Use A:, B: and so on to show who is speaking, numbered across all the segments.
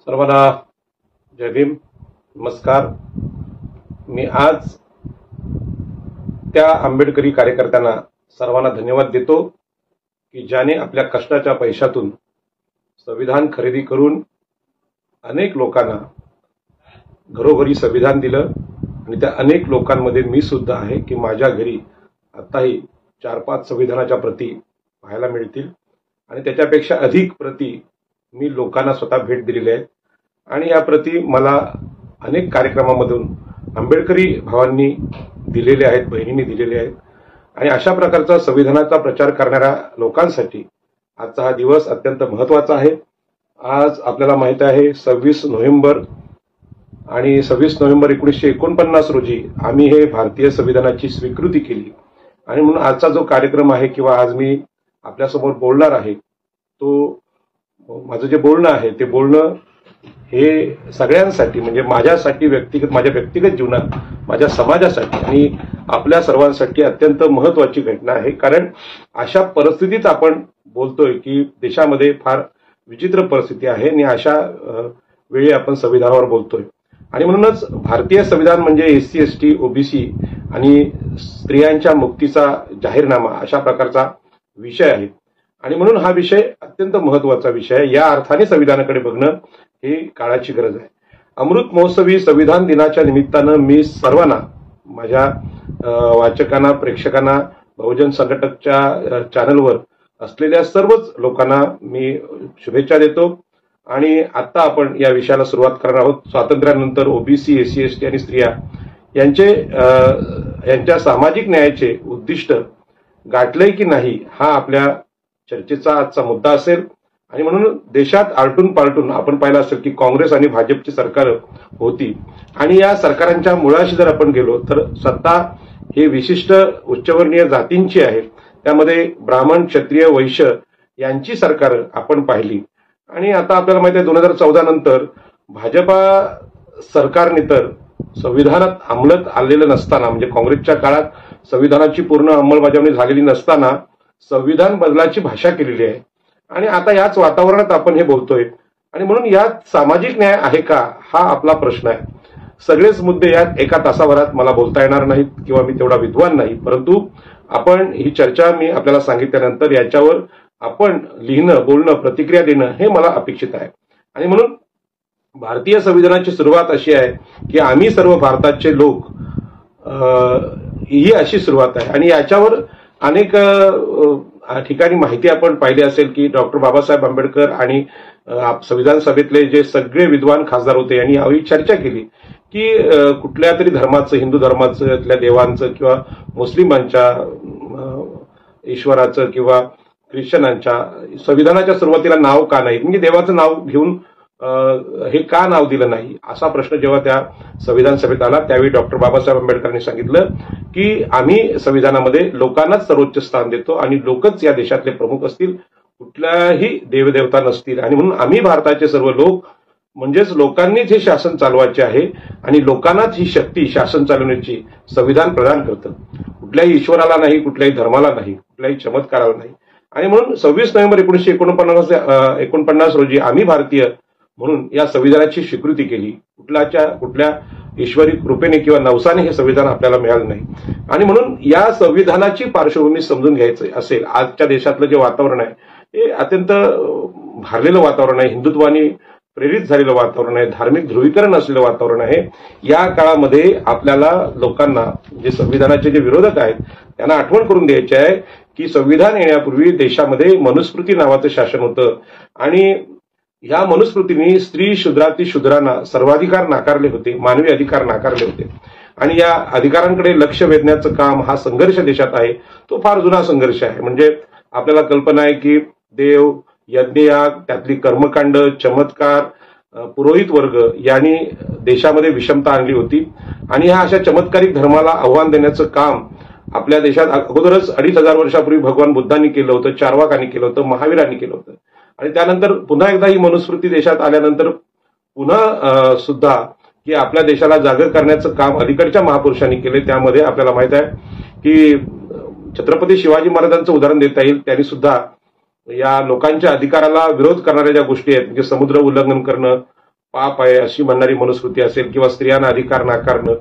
A: सर्वांना जय भीम, नमस्कार। मी आज त्या आंबेडकरी कार्यकर्त्यांना सर्वांना धन्यवाद देतो की ज्याने आपल्या कष्टाच्या पैशातून संविधान खरेदी करून अनेक लोकांना घरोघरी संविधान दिलं आणि त्या अनेक लोकांमध्ये मी सुद्धा आहे की माझ्या घरी आताही 4-5 संविधानाच्या प्रती पाहायला मिळतील आणि त्याच्यापेक्षा अधिक प्रती मी लोकांना स्वतः भेट दिलेली आहे आणि या प्रती मला अनेक कार्यक्रमामधून आंबेडकरी भावांनी दिलेले आहेत, बहिणींनी दिलेले आहेत आणि अशा प्रकारचा संविधानाचा प्रचार करणाऱ्या लोकांसाठी आजचा हा दिवस अत्यंत महत्त्वाचा आहे। आज आपल्याला माहित आहे 26 नोव्हेंबर आणि 26 नोव्हेंबर 1949 रोजी आम्ही हे भारतीय संविधानाची स्वीकृती केली आणि म्हणून आजचा जो कार्यक्रम आहे किंवा आज मी आपल्यासमोर बोलणार आहे तो माझं जे बोलणं आहे ते बोलणं हे सगळ्यांसाठी म्हणजे माझ्यासाठी माझ्या व्यक्तिगत जीवनात माझ्या समाजासाठी आणि आपल्या सर्वांसाठी अत्यंत महत्त्वाची घटना आहे। कारण अशा परिस्थितीत आपण बोलतोय की देशामध्ये फार विचित्र परिस्थिती आहे आणि अशा वेळी आपण संविधानावर बोलतोय आणि म्हणूनच भारतीय संविधान म्हणजे एससी एसटी ओबीसी आणि स्त्रियांच्या मुक्तीचा जाहीरनामा अशा प्रकारचा विषय आहे आणि म्हणून हा विषय अत्यंत महत्त्वाचा विषय आहे। या अर्थाने संविधानाकडे बघणं ही काळाची गरज आहे। अमृत महोत्सवी संविधान दिनाच्या निमित्तानं मी सर्वांना माझ्या वाचकांना प्रेक्षकांना बहुजन संघटकच्या चॅनलवर असलेल्या सर्वच लोकांना मी शुभेच्छा देतो आणि आता आपण या विषयाला सुरुवात करणार आहोत। स्वातंत्र्यानंतर ओबीसी एससी एसटी आणि स्त्रिया यांच्या सामाजिक न्यायाचे उद्दिष्ट गाठले की नाही हा आपल्या चर्चेचा आजचा मुद्दा असेल आणि म्हणून देशात आलटून पालटून आपण पाहिलं असेल की काँग्रेस आणि भाजपची सरकार होती आणि या सरकारांच्या मुळाशी जर आपण गेलो तर सत्ता हे विशिष्ट उच्चवर्णीय जातींची आहे। त्यामध्ये ब्राह्मण क्षत्रिय वैश्य यांची सरकार आपण पाहिली आणि आता आपल्याला माहिती आहे 2014 नंतर भाजपा सरकारने तर संविधानात अंमलात आलेलं नसताना म्हणजे काँग्रेसच्या काळात संविधानाची पूर्ण अंमलबजावणी झालेली नसताना संविधान बदलाची भाषा केलेली आहे आणि आता याच वातावरणात आपण हे बोलतोय आणि म्हणून यात सामाजिक न्याय आहे का हा आपला प्रश्न आहे। सगळेच मुद्दे यात एका तासाभरात मला बोलता येणार नाहीत किंवा मी तेवढा विद्वान नाही, परंतु आपण ही चर्चा मी आपल्याला सांगितल्यानंतर याच्यावर आपण लिहिणं बोलणं प्रतिक्रिया देणं हे मला अपेक्षित आहे आणि म्हणून भारतीय संविधानाची सुरुवात अशी आहे की आम्ही सर्व भारताचे लोक ही अशी सुरुवात आहे आणि याच्यावर अनेक ठिकाणी माहिती आपण पाहिली असेल की डॉक्टर बाबासाहेब आंबेडकर आणि संविधान सभेतले जे सगळे विद्वान खासदार होते यांनी यावेळी चर्चा केली की कुठल्या तरी धर्माचं हिंदू धर्माचं त्यातल्या देवांचं किंवा मुस्लिमांच्या ईश्वराचं किंवा ख्रिश्चनांच्या संविधानाच्या सुरुवातीला नाव का नाही म्हणजे देवाचं नाव घेऊन हे का नाव दिलं नाही असा प्रश्न जेव्हा त्या संविधान सभेत आला त्यावेळी डॉक्टर बाबासाहेब आंबेडकरांनी सांगितलं की आम्ही संविधानामध्ये लोकांनाच सर्वोच्च स्थान देतो आणि लोकच या देशातले प्रमुख असतील, कुठल्याही देवदेवता नसतील आणि म्हणून आम्ही भारताचे सर्व लोक म्हणजेच लोकांनीच हे शासन चालवायचे आहे आणि लोकांनाच ही शक्ती शासन चालवण्याची संविधान प्रदान करतं। कुठल्याही ईश्वराला नाही, कुठल्याही धर्माला नाही, कुठल्याही चमत्काराला नाही आणि म्हणून 26 नोव्हेंबर 1949 रोजी आम्ही भारतीय म्हणून या संविधानाची स्वीकृती केली। कुठल्या ईश्वरी कृपेने किंवा नवसाने हे संविधान आपल्याला मिळालं नाही आणि म्हणून या संविधानाची पार्श्वभूमी समजून घ्यायचं असेल आजच्या देशातलं जे वातावरण आहे हे अत्यंत भारलेलं वातावरण आहे, हिंदुत्वानी प्रेरित झालेलं वातावरण आहे, धार्मिक ध्रुवीकरण असलेलं वातावरण आहे। या काळामध्ये आपल्याला लोकांना जे संविधानाचे जे विरोधक आहेत त्यांना आठवण करून द्यायची आहे की संविधान येण्यापूर्वी देशामध्ये मनुस्मृती नावाचं शासन होतं आणि या मनुस्मृतीने स्त्री शूद्राती शूद्रांना सर्वाधिकार नाकारले होते, मानवी अधिकार नाकारले होते आणि या अधिकारांकडे लक्ष वेधण्याचं काम हा संघर्ष देशात आहे तो फार जुना संघर्ष आहे। म्हणजे आपल्याला कल्पना आहे की देव यज्ञयाग त्यातली कर्मकांड चमत्कार पुरोहित वर्ग यांनी देशामध्ये विषमता आणली होती आणि ह्या अशा चमत्कारिक धर्माला आव्हान देण्याचं काम आपल्या देशात अगोदरच 2500 वर्षापूर्वी भगवान बुद्धांनी केलं होतं, चार्वाकांनी केलं होतं, महावीरांनी केलं होतं आणि त्यानंतर पुन्हा एकदा ही मनुस्मृती देशात आल्यानंतर पुन्हा सुद्धा की आपल्या देशाला जागर करण्याचं काम अलीकडच्या महापुरुषांनी केले। त्यामध्ये आपल्याला माहित आहे की छत्रपती शिवाजी महाराजांचं उदाहरण देता येईल, त्यांनी सुद्धा या लोकांच्या अधिकाराला विरोध करणाऱ्या ज्या गोष्टी आहेत म्हणजे समुद्र उल्लंघन करणं, पाप आहे अशी म्हणणारी मनुस्मृती असेल, किंवा स्त्रियांना अधिकार नाकारणं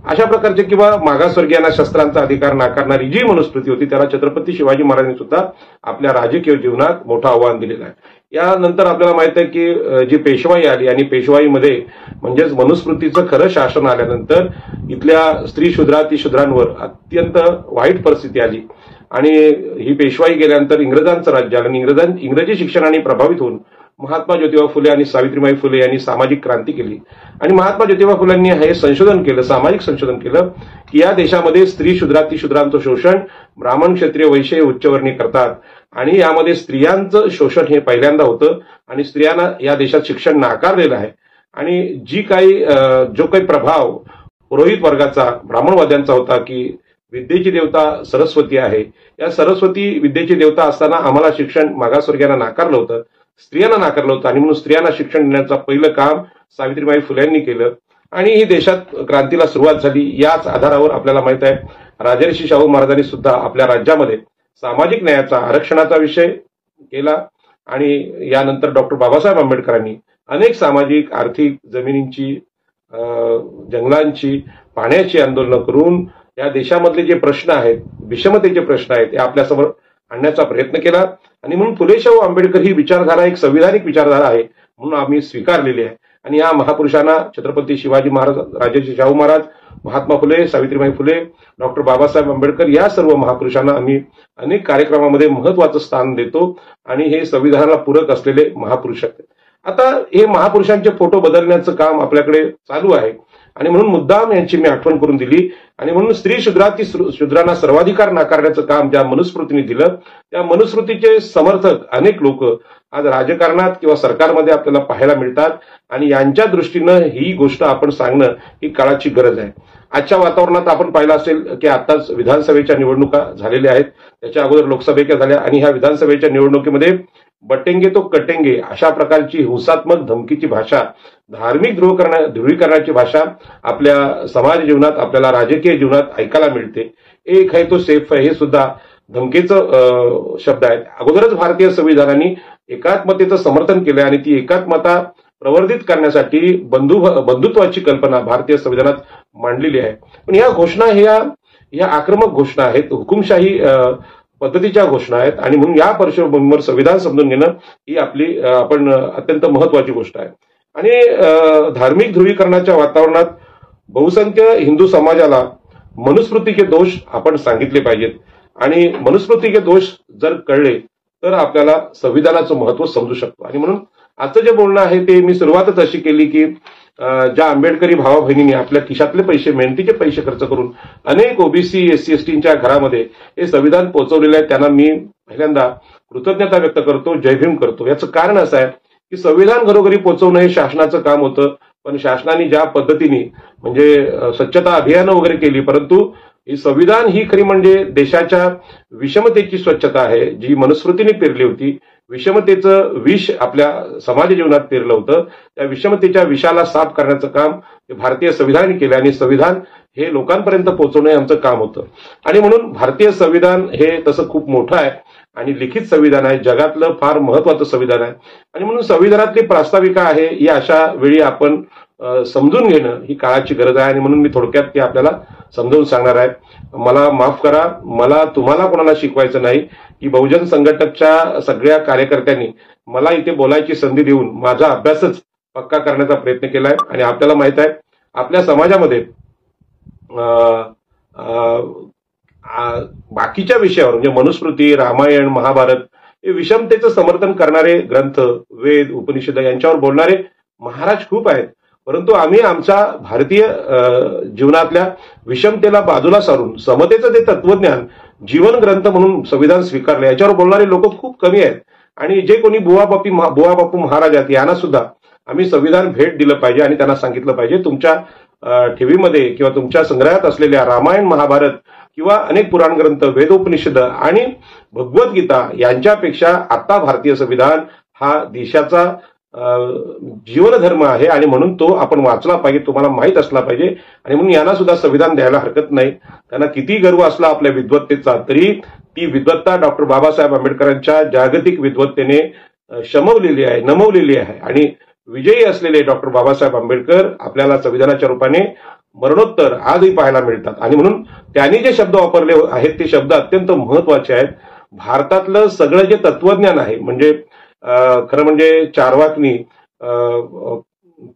A: अशा प्रकारचे, किंवा मागासवर्गीयांना शस्त्रांचा अधिकार नाकारणारी जी मनुस्मृती होती त्याला छत्रपती शिवाजी महाराजांनी सुद्धा आपल्या राजकीय जीवनात मोठं आव्हान दिलेलं आहे. यानंतर आपल्याला माहित आहे की जी पेशवाई आली, आणि पेशवाईमध्ये म्हणजेच मनुस्मृतीचं खरं शासन आल्यानंतर इथल्या स्त्री शूद्रांवर अत्यंत वाईट परिस्थिती आली, आणि ही पेशवाई गेल्यानंतर इंग्रजांचं राज्य आलं, आणि इंग्रजी शिक्षणाने प्रभावित होऊन महात्मा ज्योतिबा फुले आणि सावित्रीबाई फुले यांनी सामाजिक क्रांती केली. आणि महात्मा ज्योतिबा फुलेंनी हे संशोधन केलं, सामाजिक संशोधन केलं की या देशामध्ये स्त्री शूद्रांचं शोषण ब्राह्मण क्षत्रिय वैश्य उच्चवर्णीय करतात, आणि यामध्ये स्त्रियांचं शोषण हे पहिल्यांदा होतं, आणि स्त्रियांना या देशात शिक्षण नाकारलेलं आहे. आणि जो काही प्रभाव पुरोहित वर्गाचा ब्राह्मणवाद्यांचा होता की विद्येची देवता सरस्वती आहे, या सरस्वती विद्येची देवता असताना आम्हाला शिक्षण मागासवर्गीयांना नाकारलं होतं, स्त्रियांना नाकारलं होतं, आणि म्हणून स्त्रियांना शिक्षण देण्याचं पहिलं काम सावित्रीबाई फुलेंनी केलं, आणि ही देशात क्रांतीला सुरुवात झाली. याच आधारावर आपल्याला माहित आहे राजर्षी शाहू महाराजांनी सुद्धा आपल्या राज्यामध्ये सामाजिक न्यायाचा, आरक्षणाचा विषय केला, आणि यानंतर डॉक्टर बाबासाहेब आंबेडकरांनी अनेक सामाजिक, आर्थिक, जमिनींची, जंगलांची, पाण्याची आंदोलनं करून या देशामधले जे प्रश्न आहेत, विषमतेचे प्रश्न आहेत, हे आपल्यासमोर आणण्याचा प्रयत्न केला. आणि म्हणून फुले शाहू आंबेडकर ही विचारधारा एक संविधानिक विचारधारा आहे म्हणून आम्ही स्वीकारलेली आहे. आणि या महापुरुषांना छत्रपती शिवाजी महाराज, राजर्षी शाहू महाराज, महात्मा फुले, सावित्रीबाई फुले, डॉक्टर बाबासाहेब आंबेडकर या सर्व महापुरुषांना आम्ही अनेक कार्यक्रमामध्ये महत्वाचं स्थान देतो, आणि हे संविधानाला पूरक असलेले महापुरुष आहेत. आता हे महापुरुषांचे फोटो बदलण्याचं काम आपल्याकडे चालू आहे, आणि म्हणून मुद्दाम यांची मी आठवण करून दिली. आणि म्हणून स्त्री शूद्रांना सर्वाधिकार नाकारण्याचं काम ज्या मनुस्मृतीने दिलं, त्या मनुस्मृतीचे समर्थक अनेक लोक आज राजकारणात किंवा सरकारमध्ये आपल्याला पाहायला मिळतात, आणि यांच्या दृष्टीनं ही गोष्ट आपण सांगणं ही काळाची गरज आहे. आजच्या वातावरणात आपण पाहिलं असेल की आताच विधानसभेच्या निवडणुका झालेल्या आहेत, त्याच्या अगोदर लोकसभेच्या झाल्या, आणि ह्या विधानसभेच्या निवडणुकीमध्ये बटेंगे तो कटेंगे अशा प्रकारची हिंसात्मक धमकीची भाषा, धार्मिक ध्रुवीकरणाची भाषा आपल्या समाज जीवनात, आपल्याला राजकीय जीवनात ऐकायला मिळते. एक है तो सेफ है हे सुद्धा धमकीचं शब्द आहेत. अगोदरच भारतीय संविधानाने एकात्मतेचं समर्थन केलं, आणि ती एकात्मता प्रवर्धित करण्यासाठी बंधुत्वाची कल्पना भारतीय संविधानात मांडलेली आहे. पण या घोषणा ह्या आक्रमक घोषणा आहेत, हुकुमशाही पद्धतीच्या घोषणा आहेत, आणि म्हणून या पार्श्वभूमीवर संविधान समजून घेणं ही आपली अत्यंत महत्वाची गोष्ट आहे. आणि धार्मिक ध्रुवीकरणाच्या वातावरणात बहुसंख्य हिंदू समाजाला मनुस्मृतीचे दोष आपण सांगितले पाहिजेत, आणि मनुस्मृतीचे दोष जर कळले तर आपल्याला संविधानाचं महत्व समजू शकतो. आणि म्हणून आजचं जे बोलणं आहे ते मी सुरुवातच अशी केली की ज्या आंबेडकरी भावा बहिणींनी आपल्या खिशातले पैसे, मेहनतीचे पैसे खर्च करून अनेक ओबीसी, एससी, एसटींच्या घरामध्ये हे संविधान पोहोचवलेलं आहे, त्यांना मी पहिल्यांदा कृतज्ञता व्यक्त करतो, जय भीम करतो. याचं कारण असं आहे की संविधान घरोघरी पोहोचवणं हे शासनाचं काम होतं, पण शासनाने ज्या पद्धतीने म्हणजे स्वच्छता अभियानं वगैरे केली, परंतु ही संविधान ही खरी म्हणजे देशाच्या विषमतेची स्वच्छता आहे, जी मनुस्मृतीने पेरली होती. विषमतेचं विष आपल्या समाज जीवनात पेरलं होतं, त्या विषमतेच्या विषाला साफ करण्याचं काम भारतीय संविधानाने केलं, आणि संविधान हे लोकांपर्यंत पोहोचवणं हे आमचं काम होतं. आणि म्हणून भारतीय संविधान हे तसं खूप मोठं आहे, आणि लिखित संविधान आहे, जगातलं फार महत्वाचं संविधान आहे. आणि म्हणून संविधानातली प्रास्ताविका आहे ही अशा वेळी आपण समजून घेणं ही काळाची गरज आहे. आणि म्हणून मी थोडक्यात ते आपल्याला समजावून सांगणार आहे. मला माफ करा, मला तुम्हाला कोणाला शिकवायचं नाही की बहुजन संघटकच्या सगळ्या कार्यकर्त्यांनी मला इथे बोलायची संधी देऊन माझा अभ्यासच पक्का करण्याचा प्रयत्न केलाय. आणि आपल्याला माहित आहे आपल्या समाजामध्ये बाकीच्या विषयावर म्हणजे मनुस्मृती, रामायण, महाभारत हे विषमतेचं समर्थन करणारे ग्रंथ, वेद, उपनिषद यांच्यावर बोलणारे महाराज खूप आहेत, परंतु आम्ही आमच्या भारतीय जीवनातल्या विषमतेला बाजूला सारून समतेचं ते तत्वज्ञान जीवन ग्रंथ म्हणून संविधान स्वीकारले, याच्यावर बोलणारे लोक खूप कमी आहेत. आणि जे कोणी बुवा बापू महाराज आहेत यांना सुद्धा आम्ही संविधान भेट दिलं पाहिजे आणि त्यांना सांगितलं पाहिजे तुमच्या ठेवीमध्ये किंवा तुमच्या संग्रहात असलेल्या रामायण, महाभारत किंवा अनेक पुराण ग्रंथ, वेदोपनिषद आणि भगवद्गीता यांच्यापेक्षा आता भारतीय संविधान हा देशाचा जीवनधर्म आहे आणि म्हणून तो आपण वाचला पाहिजे, तुम्हाला माहित असला पाहिजे. आणि म्हणून यांना सुद्धा संविधान द्यायला हरकत नाही. त्यांना किती गर्व असला आपल्या विद्वत्तेचा तरी ती विद्वत्ता डॉक्टर बाबासाहेब आंबेडकरांच्या जागतिक विद्वत्तेने शमवलेली आहे, नमवलेली आहे. आणि विजयी असलेले डॉक्टर बाबासाहेब आंबेडकर आपल्याला संविधानाच्या रूपाने मरणोत्तर आजही पाहायला मिळतात. आणि म्हणून त्यांनी जे शब्द वापरले आहेत ते शब्द अत्यंत महत्वाचे आहेत. भारतातलं सगळं जे तत्वज्ञान आहे, म्हणजे खरं म्हणजे चारवाकनी,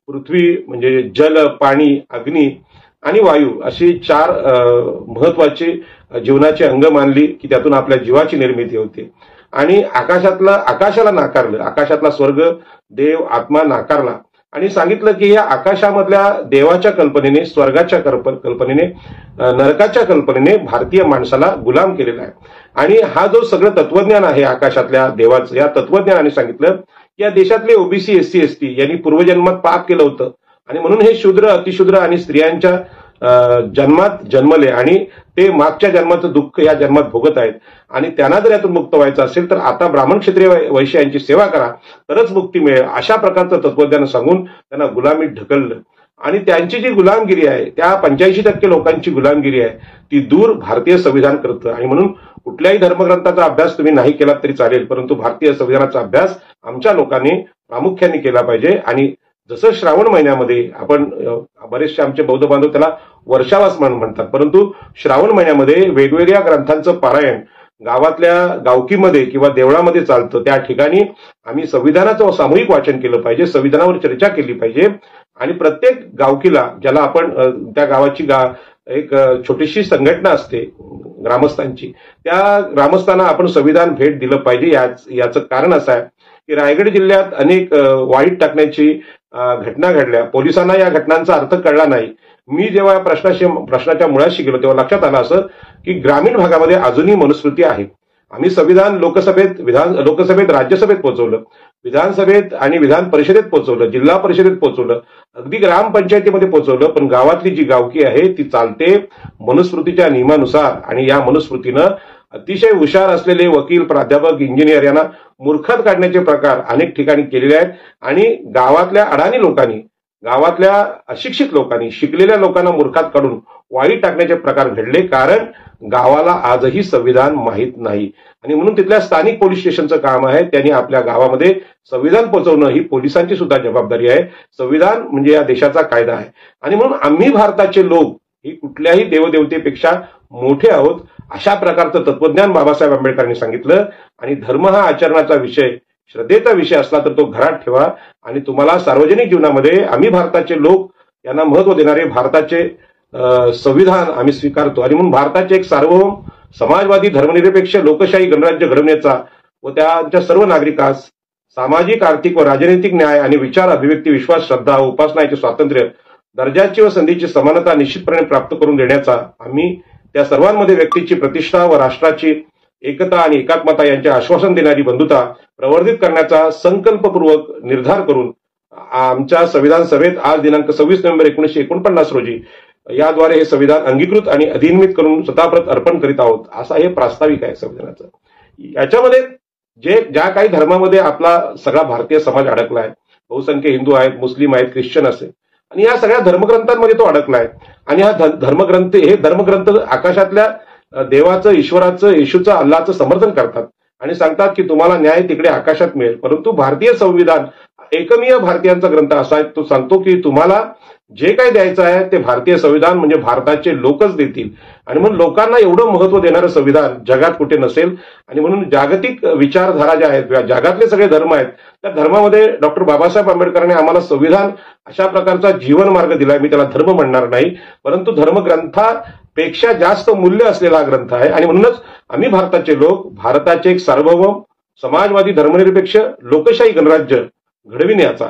A: पृथ्वी म्हणजे जल, पाणी, अग्नी आणि वायू अशी चार महत्वाची जीवनाची अंग मानली की त्यातून आपल्या जीवाची निर्मिती होते. आणि आकाशाला नाकारलं, आकाशातला स्वर्ग, देव, आत्मा नाकारला आणि सांगितलं की या आकाशामधल्या देवाच्या कल्पनेने, स्वर्गाच्या कल्पनेने, नरकाच्या कल्पनेने भारतीय माणसाला गुलाम केलेला आहे. आणि हा जो सगळं तत्वज्ञान आहे आकाशातल्या देवाचं, या तत्वज्ञानाने सांगितलं की या देशातले ओबीसी, एससी, एसटी यांनी पूर्वजन्मात पाप केलं होतं आणि म्हणून हे शूद्र, अतिशूद्र आणि स्त्रियांच्या जन्मात जन्मले आणि ते मागच्या जन्माचं दुःख या जन्मात भोगत आहेत. आणि त्यांना जर यातून मुक्त व्हायचं असेल तर आता ब्राह्मण, क्षत्रिय, वैश्य यांची सेवा करा, तरच मुक्ती मिळेल, अशा प्रकारचं तत्वज्ञान सांगून त्यांना गुलामीत ढकललं. आणि त्यांची जी गुलामगिरी आहे, त्या 85% लोकांची गुलामगिरी आहे, ती दूर भारतीय संविधान करतं. आणि म्हणून कुठल्याही धर्मग्रंथाचा अभ्यास तुम्ही नाही केला तरी चालेल, परंतु भारतीय संविधानाचा अभ्यास आमच्या लोकांनी प्रामुख्याने केला पाहिजे. आणि जसं श्रावण महिन्यामध्ये आपण, बरेचसे आमचे बौद्ध बांधव त्याला वर्षावास म्हणतात, परंतु श्रावण महिन्यामध्ये वेगवेगळ्या ग्रंथांचं पारायण गावातल्या गावकीमध्ये किंवा देवळामध्ये चालतं. त्या ठिकाणी आम्ही संविधानाचं सामूहिक वाचन केलं पाहिजे, संविधानावर चर्चा केली पाहिजे. आणि प्रत्येक गावकीला, ज्याला आपण त्या गावाची एक छोटीशी संघटना असते ग्रामस्थांची, त्या ग्रामस्थांना आपण संविधान भेट दिलं पाहिजे. याचं कारण असं आहे की रायगड जिल्ह्यात अनेक वाईट टाकण्याची घटना घडल्या. पोलिसांना या घटनांचा अर्थ कळला नाही. मी जेव्हा प्रश्नाच्या मुळाशी गेलो तेव्हा लक्षात आलं असं की ग्रामीण भागामध्ये अजूनही मनुस्मृती आहे. आम्ही संविधान लोकसभेत, राज्यसभेत पोहोचवलं, विधानसभेत आणि विधान परिषदेत पोहोचवलं, जिल्हा परिषदेत पोहोचवलं, अगदी ग्रामपंचायतीमध्ये पोहोचवलं, पण गावातली जी गावकी आहे ती चालते मनुस्मृतीच्या नियमानुसार. आणि या मनुस्मृतीनं अतिशय हुशार असलेले वकील, प्राध्यापक, इंजिनियर यांना मूर्खात काढण्याचे प्रकार अनेक ठिकाणी केलेले आहेत. आणि गावातल्या अडाणी लोकांनी, गावातल्या अशिक्षित लोकांनी, शिकलेल्या लोकांना मूर्खात काढून वाळीत टाकण्याचे प्रकार घडले, कारण गावाला आजही संविधान माहीत नाही. आणि म्हणून तिथल्या स्थानिक पोलीस स्टेशनचं काम आहे, त्यांनी आपल्या गावामध्ये संविधान पोहोचवणं ही पोलिसांची सुद्धा जबाबदारी आहे. संविधान म्हणजे या देशाचा कायदा आहे. आणि म्हणून आम्ही भारताचे लोक ही कुठल्याही देवदेवतेपेक्षा मोठे आहोत, अशा प्रकारचं तत्वज्ञान बाबासाहेब आंबेडकरांनी सांगितलं. आणि धर्म हा आचरणाचा विषय, श्रद्धेचा विषय असला तर तो घरात ठेवा. आणि तुम्हाला सार्वजनिक जीवनामध्ये आम्ही भारताचे लोक यांना महत्व देणारे भारताचे संविधान आम्ही स्वीकारतो. आणि म्हणून भारताचे एक सार्वभौम, समाजवादी, धर्मनिरपेक्ष, लोकशाही गणराज्य घडवण्याचा व त्यांच्या सर्व नागरिकास सामाजिक, आर्थिक व राजनैतिक न्याय आणि विचार, अभिव्यक्ती, विश्वास, श्रद्धा व उपासना याचे स्वातंत्र्य, दर्जाची व संधीची समानता निश्चितपणे प्राप्त करून देण्याचा, आम्ही त्या सर्वांमध्ये व्यक्तीची प्रतिष्ठा व राष्ट्राची एकता आणि एकात्मता यांचे आश्वासन देणारी बंधुता प्रवर्धित करण्याचा संकल्पपूर्वक निर्धार करून आमच्या संविधान सभेत आज दिनांक 26 नोव्हेंबर 1949 रोजी याद्वारे हे संविधान अंगीकृत आणि अधिनियमित करून स्वतःप्रत अर्पण करीत आहोत. असा हे प्रास्ताविक आहे संविधानाचं. याच्यामध्ये ज्या काही धर्मामध्ये आपला सगळा भारतीय समाज अडकला आहे, बहुसंख्य हिंदू आहेत, मुस्लिम आहेत, ख्रिश्चन असेल, आणि या सगळ्या धर्मग्रंथांमध्ये तो अडकला आहे. आणि हा धर्मग्रंथ आकाशातल्या देवाचं, ईश्वराचं, येशूचं, अल्लाचं समर्थन करतात आणि सांगतात की तुम्हाला न्याय तिकडे आकाशात मिळेल. परंतु भारतीय संविधान एकमेव भारतीयांचा ग्रंथ असा आहे, तो सांगतो की तुम्हाला जे काही द्यायचं आहे ते भारतीय संविधान म्हणजे भारताचे लोकच देतील. आणि म्हणून लोकांना एवढं महत्व देणारं संविधान जगात कुठे नसेल. आणि म्हणून जागतिक विचारधारा ज्या आहेत, जगातले सगळे धर्म आहेत, त्या धर्मामध्ये डॉक्टर बाबासाहेब आंबेडकरांनी आम्हाला संविधान अशा प्रकारचा जीवन मार्ग दिलाय. मी त्याला धर्म म्हणणार नाही, परंतु धर्मग्रंथापेक्षा जास्त मूल्य असलेला ग्रंथ आहे. आणि म्हणूनच आम्ही भारताचे लोक भारताचे एक सार्वभौम, समाजवादी, धर्मनिरपेक्ष, लोकशाही गणराज्य घडविण्याचा,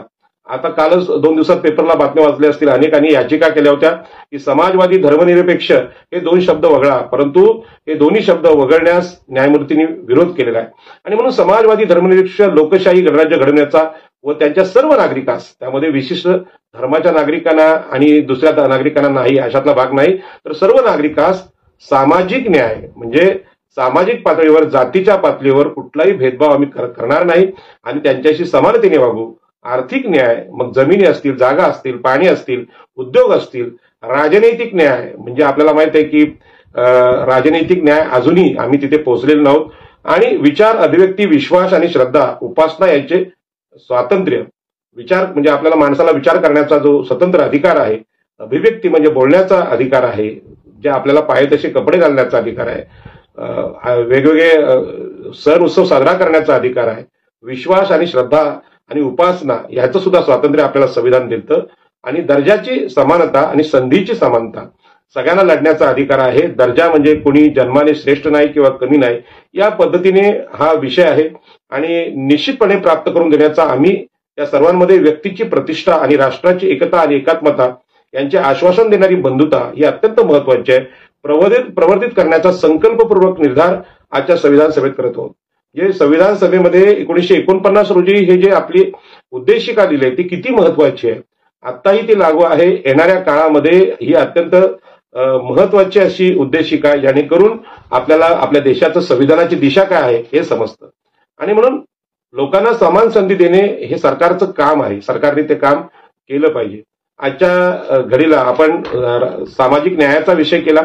A: आता कालच 2 दिवसात पेपरला बातम्या वाचल्या असतील, अनेकांनी याचिका केल्या होत्या की समाजवादी, धर्मनिरपेक्ष हे 2 शब्द वगळा, परंतु हे दोन्ही शब्द वगळण्यास न्यायमूर्तींनी विरोध केलेला आहे. आणि म्हणून समाजवादी, धर्मनिरपेक्ष, लोकशाही गणराज्य घडवण्याचा व त्यांच्या सर्व नागरिकांस, त्यामध्ये विशिष्ट धर्माच्या नागरिकांना आणि दुसऱ्या नागरिकांना नाही अशातला भाग नाही, तर सर्व नागरिकांस सामाजिक न्याय म्हणजे सामाजिक पातळीवर, जातीच्या पातळीवर कुठलाही भेदभाव आम्ही करणार नाही आणि त्यांच्याशी समानतेने वागू. आर्थिक न्याय, मग जमिनी असतील, जागा असतील, पाणी असतील, उद्योग असतील, राजनैतिक न्याय म्हणजे आपल्याला माहित आहे की राजनैतिक न्याय अजूनही आम्ही तिथे पोहोचलेलो नाहोत. आणि विचार, अभिव्यक्ती, विश्वास आणि श्रद्धा, उपासना यांचे स्वातंत्र्य, विचार म्हणजे आपल्याला माणसाला विचार करण्याचा जो स्वतंत्र अधिकार आहे, अभिव्यक्ती म्हणजे बोलण्याचा अधिकार आहे, जे आपल्याला पाहिजे तसे कपडे घालण्याचा अधिकार आहे, वेगवेगळे सण उत्सव साजरा करण्याचा अधिकार आहे, विश्वास आणि श्रद्धा आणि उपासना याचं सुद्धा स्वातंत्र्य आपल्याला संविधान देतं. आणि दर्जाची समानता आणि संधीची समानता, सगळ्यांना लढण्याचा अधिकार आहे. दर्जा म्हणजे कोणी जन्माने श्रेष्ठ नाही किंवा कमी नाही, या पद्धतीने हा विषय आहे आणि निश्चितपणे प्राप्त करून देण्याचा आम्ही या सर्वांमध्ये व्यक्तीची प्रतिष्ठा आणि राष्ट्राची एकता आणि एकात्मता यांचे आश्वासन देणारी बंधुता ही अत्यंत महत्वाची आहे. प्रवर्धित करण्याचा संकल्पपूर्वक निर्धार आजच्या संविधान सभेत करत आहोत. जे संविधान सभेमध्ये 1949 रोजी हे जे आपली उद्देशिका दिली ती किती महत्वाची आहे, आत्ताही ती लागू आहे, येणाऱ्या काळामध्ये ही अत्यंत महत्वाची अशी उद्देशिका, जेणेकरून आपल्याला आपल्या देशाचं संविधानाची दिशा काय आहे हे समजतं. आणि म्हणून लोकांना समान संधी देणे हे सरकारचं काम आहे, सरकारने ते काम केलं पाहिजे. आजच्या घडीला आपण सामाजिक न्यायाचा विषय केला,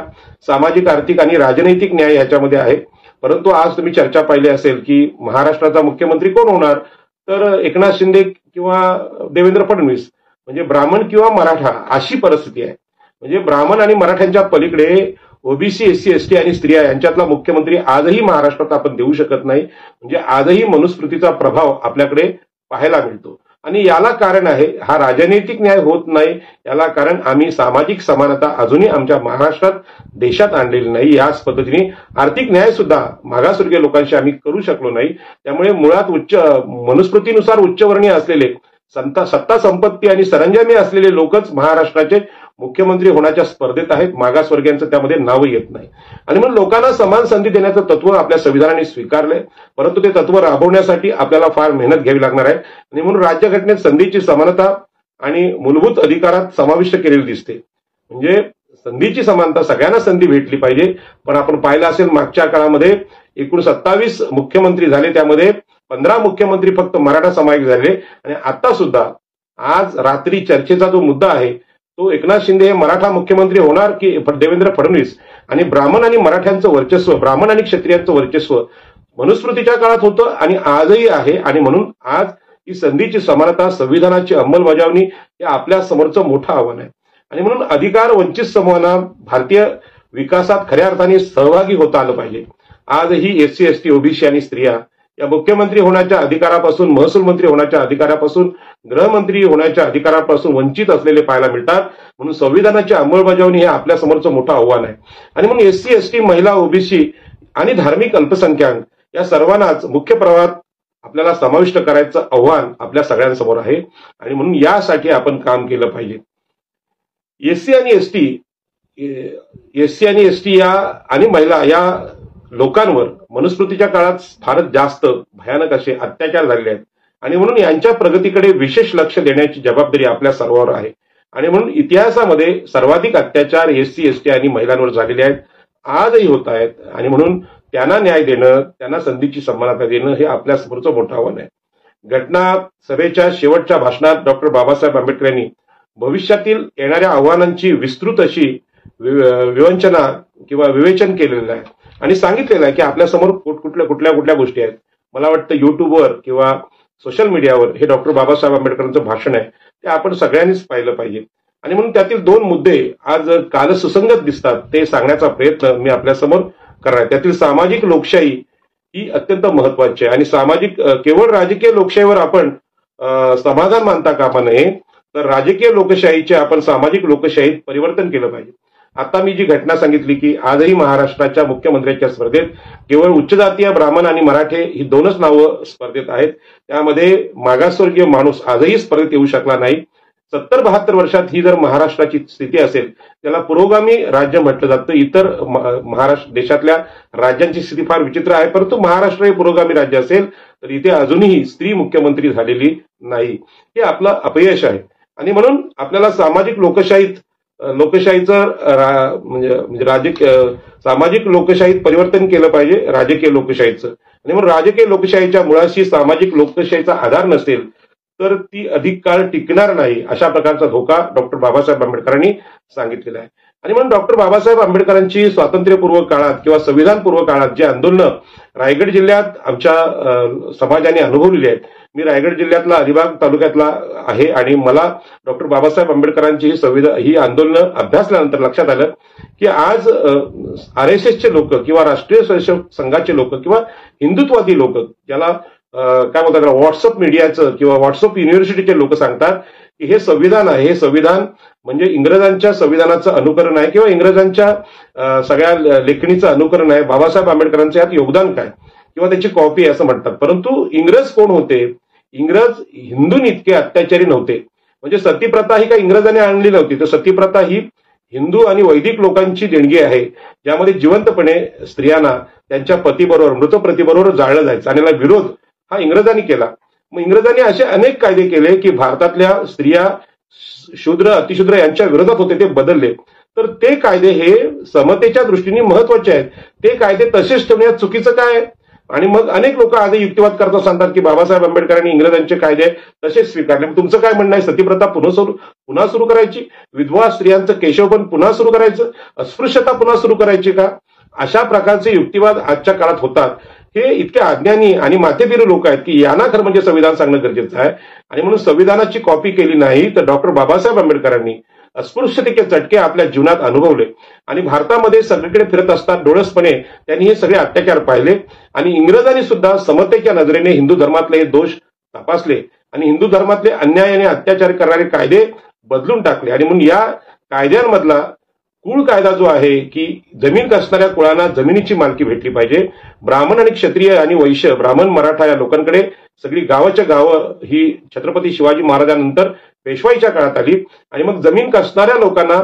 A: सामाजिक, आर्थिक आणि राजनैतिक न्याय याच्यामध्ये आहे. परंतु आज तुम्ही चर्चा पाहिली असेल की महाराष्ट्राचा मुख्यमंत्री कोण होणार, तर एकनाथ शिंदे किंवा देवेंद्र फडणवीस, म्हणजे ब्राह्मण किंवा मराठा अशी परिस्थिती आहे. म्हणजे ब्राह्मण आणि मराठ्यांच्या पलीकडे ओबीसी, एससी, एसटी आणि स्त्रिया यांच्यातला मुख्यमंत्री आजही महाराष्ट्रात आपण देऊ शकत नाही. म्हणजे आजही मनुस्मृतीचा प्रभाव आपल्याकडे पाहायला मिळतो. आणि याला कारण आहे, हा राजनैतिक न्याय होत नाही, याला कारण आम्ही सामाजिक समानता अजूनही आमच्या महाराष्ट्रात देशात आणलेली नाही. याच पद्धतीने आर्थिक न्याय सुद्धा मागासवर्गीय लोकांशी आम्ही करू शकलो नाही. त्यामुळे मुळात मनुस्मृतीनुसार उच्चवर्णीय असलेले, सत्ता संपत्ती आणि सरंजामी असलेले लोकच महाराष्ट्राचे मुख्यमंत्री होण्याच्या स्पर्धेत आहेत. मागासवर्गीयांचं त्यामध्ये नाव येत नाही. आणि म्हणून लोकांना समान संधी देण्याचं तत्व आपल्या संविधानाने स्वीकारलंय, परंतु ते तत्व राबवण्यासाठी आपल्याला फार मेहनत घ्यावी लागणार आहे. आणि म्हणून राज्यघटनेत संधीची समानता आणि मूलभूत अधिकारात समाविष्ट केलेली दिसते. म्हणजे संधीची समानता, सगळ्यांना संधी भेटली पाहिजे. पण आपण पाहिलं असेल मागच्या काळामध्ये एकूण 27 मुख्यमंत्री झाले, त्यामध्ये 15 मुख्यमंत्री फक्त मराठा समाविष्ट झाले. आणि आता सुद्धा आज रात्री चर्चेचा जो मुद्दा आहे तो एकनाथ शिंदे हे मराठा मुख्यमंत्री होणार की देवेंद्र फडणवीस, आणि ब्राह्मण आणि मराठ्यांचं वर्चस्व, ब्राह्मण आणि क्षत्रियांचं वर्चस्व मनुस्मृतीच्या काळात होतं आणि आजही आहे. आणि म्हणून आज ही संधीची समानता, संविधानाची अंमलबजावणी हे आपल्या समोरचं मोठं आव्हान आहे. आणि म्हणून अधिकार वंचित समूहांना भारतीय विकासात खऱ्या अर्थाने सहभागी होता आलं पाहिजे. आजही एससी, एसटी, ओबीसी आणि स्त्रिया या मुख्यमंत्री होण्याच्या अधिकारापासून, महसूल मंत्री होण्याच्या अधिकारापासून, गृहमंत्री होण्याच्या अधिकारापासून वंचित असलेले पाहायला मिळतात. म्हणून संविधानाची अंमलबजावणी हे आपल्या समोरचं मोठं आव्हान आहे. आणि म्हणून एससी, एसटी, महिला, ओबीसी आणि धार्मिक अल्पसंख्याक या सर्वांनाच मुख्य प्रवाहात आपल्याला समाविष्ट करायचं आव्हान आपल्या सगळ्यांसमोर आहे. आणि म्हणून यासाठी आपण काम केलं पाहिजे. एससी आणि एसटी या आणि महिला या लोकांवर मनुस्मृतीच्या काळात फारच जास्त भयानक असे अत्याचार झालेले आहेत. आणि म्हणून यांच्या प्रगतीकडे विशेष लक्ष देण्याची जबाबदारी आपल्या सर्वांवर आहे. आणि म्हणून इतिहासामध्ये सर्वाधिक अत्याचार एससी, एसटी आणि महिलांवर झालेले आहेत, आजही होत आहेत. आणि म्हणून त्यांना न्याय देणं, त्यांना संधीची समानता देणं हे आपल्या समोरचं मोठं आव्हान आहे. घटना सभेच्या शेवटच्या भाषणात डॉक्टर बाबासाहेब आंबेडकर यांनी भविष्यातील येणाऱ्या आव्हानांची विस्तृत अशी विवंचना किंवा विवेचन केलेलं आहे आणि सांगितलेलं आहे की आपल्या समोर कुठल्या गोष्टी आहेत. मला वाटतं युट्यूबवर किंवा सोशल मीडियावर हे डॉक्टर बाबासाहेब आंबेडकरांचं भाषण आहे, ते आपण सगळ्यांनीच पाहिलं पाहिजे. आणि म्हणून त्यातील 2 मुद्दे आज काल सुसंगत दिसतात, ते सांगण्याचा प्रयत्न मी आपल्यासमोर करणार आहे. त्यातील सामाजिक लोकशाही ही अत्यंत महत्वाची आहे. आणि सामाजिक, केवळ राजकीय लोकशाहीवर आपण समाधान मानता कामा नये, तर राजकीय लोकशाहीचे आपण सामाजिक लोकशाहीत परिवर्तन केलं पाहिजे. आता मी जी घटना सांगितली की आजही महाराष्ट्राच्या मुख्यमंत्र्यांच्या स्पर्धेत केवळ उच्च जातीय ब्राह्मण आणि मराठे ही 2च नावं स्पर्धेत आहेत. त्यामध्ये मागासवर्गीय माणूस आजही स्पर्धेत येऊ शकला नाही. 70-72 वर्षात ही जर महाराष्ट्राची स्थिती असेल, त्याला पुरोगामी राज्य म्हटलं जातं. इतर महाराष्ट्र देशातल्या राज्यांची स्थिती फार विचित्र आहे, परंतु महाराष्ट्र हे पुरोगामी राज्य असेल तर इथे अजूनही स्त्री मुख्यमंत्री झालेली नाही. हे आपलं अपयश आहे. आणि म्हणून आपल्याला सामाजिक लोकशाहीचं म्हणजे सामाजिक लोकशाहीत परिवर्तन केलं पाहिजे राजकीय लोकशाहीचं. आणि म्हणून राजकीय लोकशाहीच्या मुळाशी सामाजिक लोकशाहीचा आधार नसेल तर ती अधिक काळ टिकणार नाही, अशा प्रकारचा धोका डॉक्टर बाबासाहेब आंबेडकरांनी सांगितलेला आहे. आणि म्हणून डॉक्टर बाबासाहेब आंबेडकरांची स्वातंत्र्यपूर्व काळात किंवा संविधानपूर्व काळात जी आंदोलनं रायगड जिल्ह्यात आमच्या समाजाने अनुभवलेली आहेत. मी रायगड जिल्ह्यातला अलिबाग तालुक्यातला आहे आणि मला डॉक्टर बाबासाहेब आंबेडकरांची ही आंदोलनं अभ्यासल्यानंतर लक्षात आलं की आज RSSचे लोक किंवा राष्ट्रीय स्वयंसेवक संघाचे लोक किंवा हिंदुत्वादी लोक, ज्याला काय बोलतात व्हॉट्सअप मीडियाचं किंवा व्हॉट्सअप युनिव्हर्सिटीचे लोक सांगतात की हे संविधान आहे, हे संविधान म्हणजे इंग्रजांच्या संविधानाचं अनुकरण आहे किंवा इंग्रजांच्या सगळ्या लेखणीचं अनुकरण आहे. बाबासाहेब आंबेडकरांचं यात योगदान काय किंवा त्याची कॉपी असं म्हणतात. परंतु इंग्रज कोण होते? इंग्रज हिंदूंइतके इतके अत्याचारी नव्हते. म्हणजे सतीप्रथा ही काही इंग्रजांनी आणली नव्हती, तर सतीप्रथा ही हिंदू आणि वैदिक लोकांची देणगी आहे, ज्यामध्ये जिवंतपणे स्त्रियांना त्यांच्या पतीबरोबर मृत पतीबरोबर जाळलं जायचं आणि याला विरोध हा इंग्रजांनी केला. मग इंग्रजांनी असे अनेक कायदे केले की भारतातल्या स्त्रिया शूद्र अतिशूद्र यांच्या विरोधात होते, ते बदलले. तर ते कायदे हे समतेच्या दृष्टीने महत्वाचे आहेत. ते कायदे तसेच ठेवण्यात चुकीचं काय? आणि मग अनेक लोक आधी युक्तिवाद करता सांगतात की बाबासाहेब आंबेडकरांनी इंग्रजांचे कायदे तसेच स्वीकारले. तुमचं काय म्हणणं आहे? सतीप्रथा पुन्हा सुरू करायची? विधवा स्त्रियांचं केशवपण पुन्हा सुरू करायचं? अस्पृश्यता पुन्हा सुरू करायची का? अशा प्रकारचे युक्तिवाद आजच्या काळात होतात. हे इतके अज्ञानी आणि माथेफिरू लोक आहेत की यांना खरं म्हणजे संविधान सांगणं गरजेचं आहे. आणि म्हणून संविधानाची कॉपी केली नाही, तर डॉक्टर बाबासाहेब आंबेडकरांनी अस्पृश्यतेचे चटके आपल्या जीवनात अनुभवले आणि भारतामध्ये सगळीकडे फिरत असतात डोळसपणे त्यांनी हे सगळे अत्याचार पाहिले आणि इंग्रजांनी सुद्धा समतेच्या नजरेने हिंदू धर्मातले हे दोष तपासले आणि हिंदू धर्मातले अन्याय आणि अत्याचार करणारे कायदे बदलून टाकले. आणि म्हणून या कायद्यांमधला कुळ कायदा जो आहे की जमीन कसणाऱ्या कुळांना जमिनीची मालकी भेटली पाहिजे. ब्राह्मण आणि क्षत्रिय आणि वैश्य, ब्राह्मण मराठा या लोकांकडे सगळी गावाच्या गावं ही छत्रपती शिवाजी महाराजांनंतर पेशवाईच्या काळात आली आणि मग जमीन कसणाऱ्या लोकांना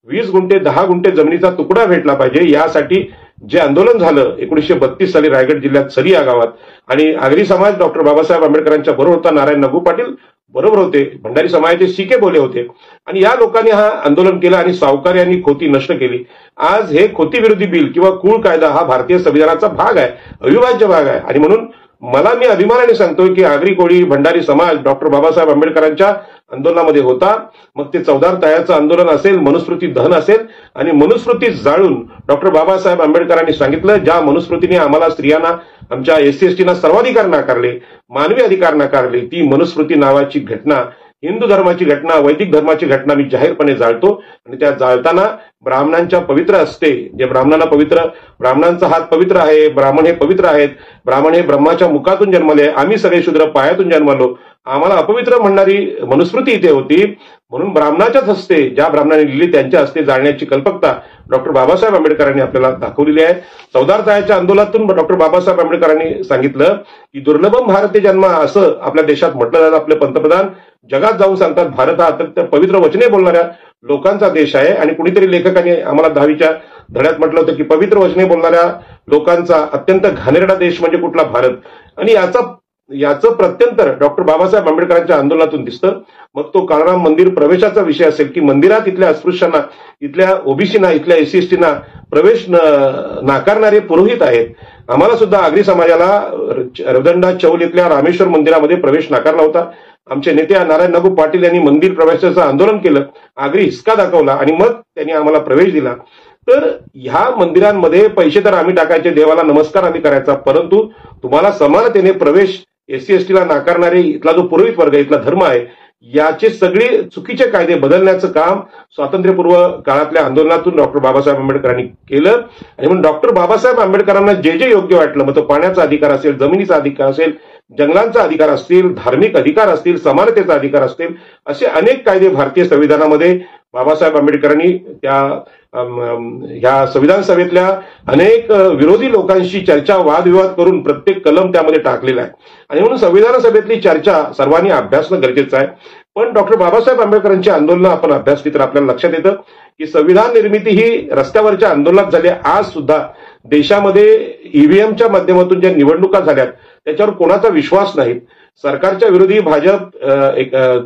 A: 20 गुंठे 10 गुंठे जमिनीचा तुकडा भेटला पाहिजे. यासाठी जे आंदोलन झालं 1932 साली रायगड जिल्ह्यात सरी या गावात, आणि आगरी समाज डॉक्टर बाबासाहेब आंबेडकरांच्या बरोबर होता, नारायण नगू पाटील बरोबर होते, भंडारी समाजाचे सीके बोले होते आणि या लोकांनी हा आंदोलन केलं आणि सावकार्यांनी खोती नष्ट केली. आज हे खोती विरोधी बिल किंवा कुळ कायदा हा भारतीय संविधानाचा भाग आहे, अविभाज्य भाग आहे. आणि म्हणून मी अभिमानाने सांगतोय की आगरी कोळी भंडारी समाज डॉक्टर बाबासाहेब आंबेडकरांच्या आंदोलनामध्ये होता. मग ते चौदार तळ्याचं आंदोलन असेल, मनुस्मृती दहन असेल, आणि मनुस्मृती जाळून डॉक्टर बाबासाहेब आंबेडकरांनी सांगितलं ज्या मनुस्मृतीने आम्हाला स्त्रियांना, आमच्या SC/ST सर्वाधिकार नाकारले, मानवी अधिकार नाकारले, ती मनुस्मृती नावाची घटना, हिंदू धर्माची घटना, वैदिक धर्माची घटना मी जाहीरपणे जाळतो. आणि त्या जाळताना ब्राह्मणांच्या पवित्र असते, जे ब्राह्मणांचा हात पवित्र आहे, ब्राह्मण हे पवित्र आहेत, ब्राह्मण हे ब्रह्माच्या मुखातून जन्मले, आम्ही सगळे शूद्र पायातून जन्मलो, आम्हाला अपवित्र म्हणणारी मनुस्मृती इथे होती. म्हणून ब्राह्मणाच्याच हस्ते, ज्या ब्राह्मणाने लिहिली त्यांच्या हस्ते जाळण्याची कल्पकता डॉक्टर बाबासाहेब आंबेडकरांनी आपल्याला दाखवलेली आहे. चौदार तळ्याच्या आंदोलनातून डॉक्टर बाबासाहेब आंबेडकरांनी सांगितलं की दुर्लभम भारतीय जन्म असं आपल्या देशात म्हटलं जातं. आपले पंतप्रधान जगात जाऊन सांगतात भारत हा अत्यंत पवित्र वचने बोलणाऱ्या लोकांचा देश आहे. आणि कुणीतरी लेखकाने आम्हाला 10वीच्या धड्यात म्हटलं होतं की पवित्र वचने बोलणाऱ्या लोकांचा अत्यंत घाणेरडा देश म्हणजे कुठला? भारत. आणि याचं प्रत्यंतर डॉक्टर बाबासाहेब आंबेडकरांच्या आंदोलनातून दिसतं. मग तो काळाराम मंदिर प्रवेशाचा विषय असेल की मंदिरात इथल्या अस्पृश्यांना, इथल्या ओबीसीना, इथल्या SC/STना प्रवेश नाकारणारे पुरोहित आहेत. आम्हाला सुद्धा आगरी समाजाला रदंडा चौल इथल्या रामेश्वर मंदिरामध्ये प्रवेश नाकारला होता. आमचे नेते नारायण नगू पाटील यांनी मंदिर प्रवेशाचं आंदोलन केलं, आगरी हिसका दाखवला आणि मग त्यांनी आम्हाला प्रवेश दिला. तर ह्या मंदिरांमध्ये पैसे तर आम्ही टाकायचे, देवाला नमस्कार आम्ही करायचा, परंतु तुम्हाला समानतेने प्रवेश SC/STला नाकारणारे इथला जो पुरोहित वर्ग, इथला धर्म आहे, याचे सगळे चुकीचे कायदे बदलण्याचं काम स्वातंत्र्यपूर्व काळातल्या आंदोलनातून डॉक्टर बाबासाहेब आंबेडकरांनी केलं. आणि म्हणून डॉक्टर बाबासाहेब आंबेडकरांना जे योग्य वाटलं, मग तो पाण्याचा अधिकार असेल, जमिनीचा अधिकार असेल, जंगलांचा अधिकार असतील, धार्मिक अधिकार असतील, समानतेचा अधिकार असतील, असे अनेक कायदे भारतीय संविधानामध्ये बाबासाहेब आंबेडकरांनी ह्या संविधान सभेतल्या अनेक विरोधी लोकांशी चर्चा, वादविवाद करून प्रत्येक कलम त्यामध्ये टाकलेला आहे. आणि म्हणून संविधान सभेतली चर्चा सर्वांनी अभ्यासणं गरजेचं आहे. पण डॉक्टर बाबासाहेब आंबेडकरांची आंदोलनं आपण अभ्यासली तर आपल्याला लक्षात येतं की संविधान निर्मिती ही रस्त्यावरच्या आंदोलनात झाली. आज सुद्धा देशामध्ये EVMच्या माध्यमातून ज्या निवडणुका झाल्यात त्याच्यावर कोणाचा विश्वास नाही. सरकारच्या विरोधी भाजप,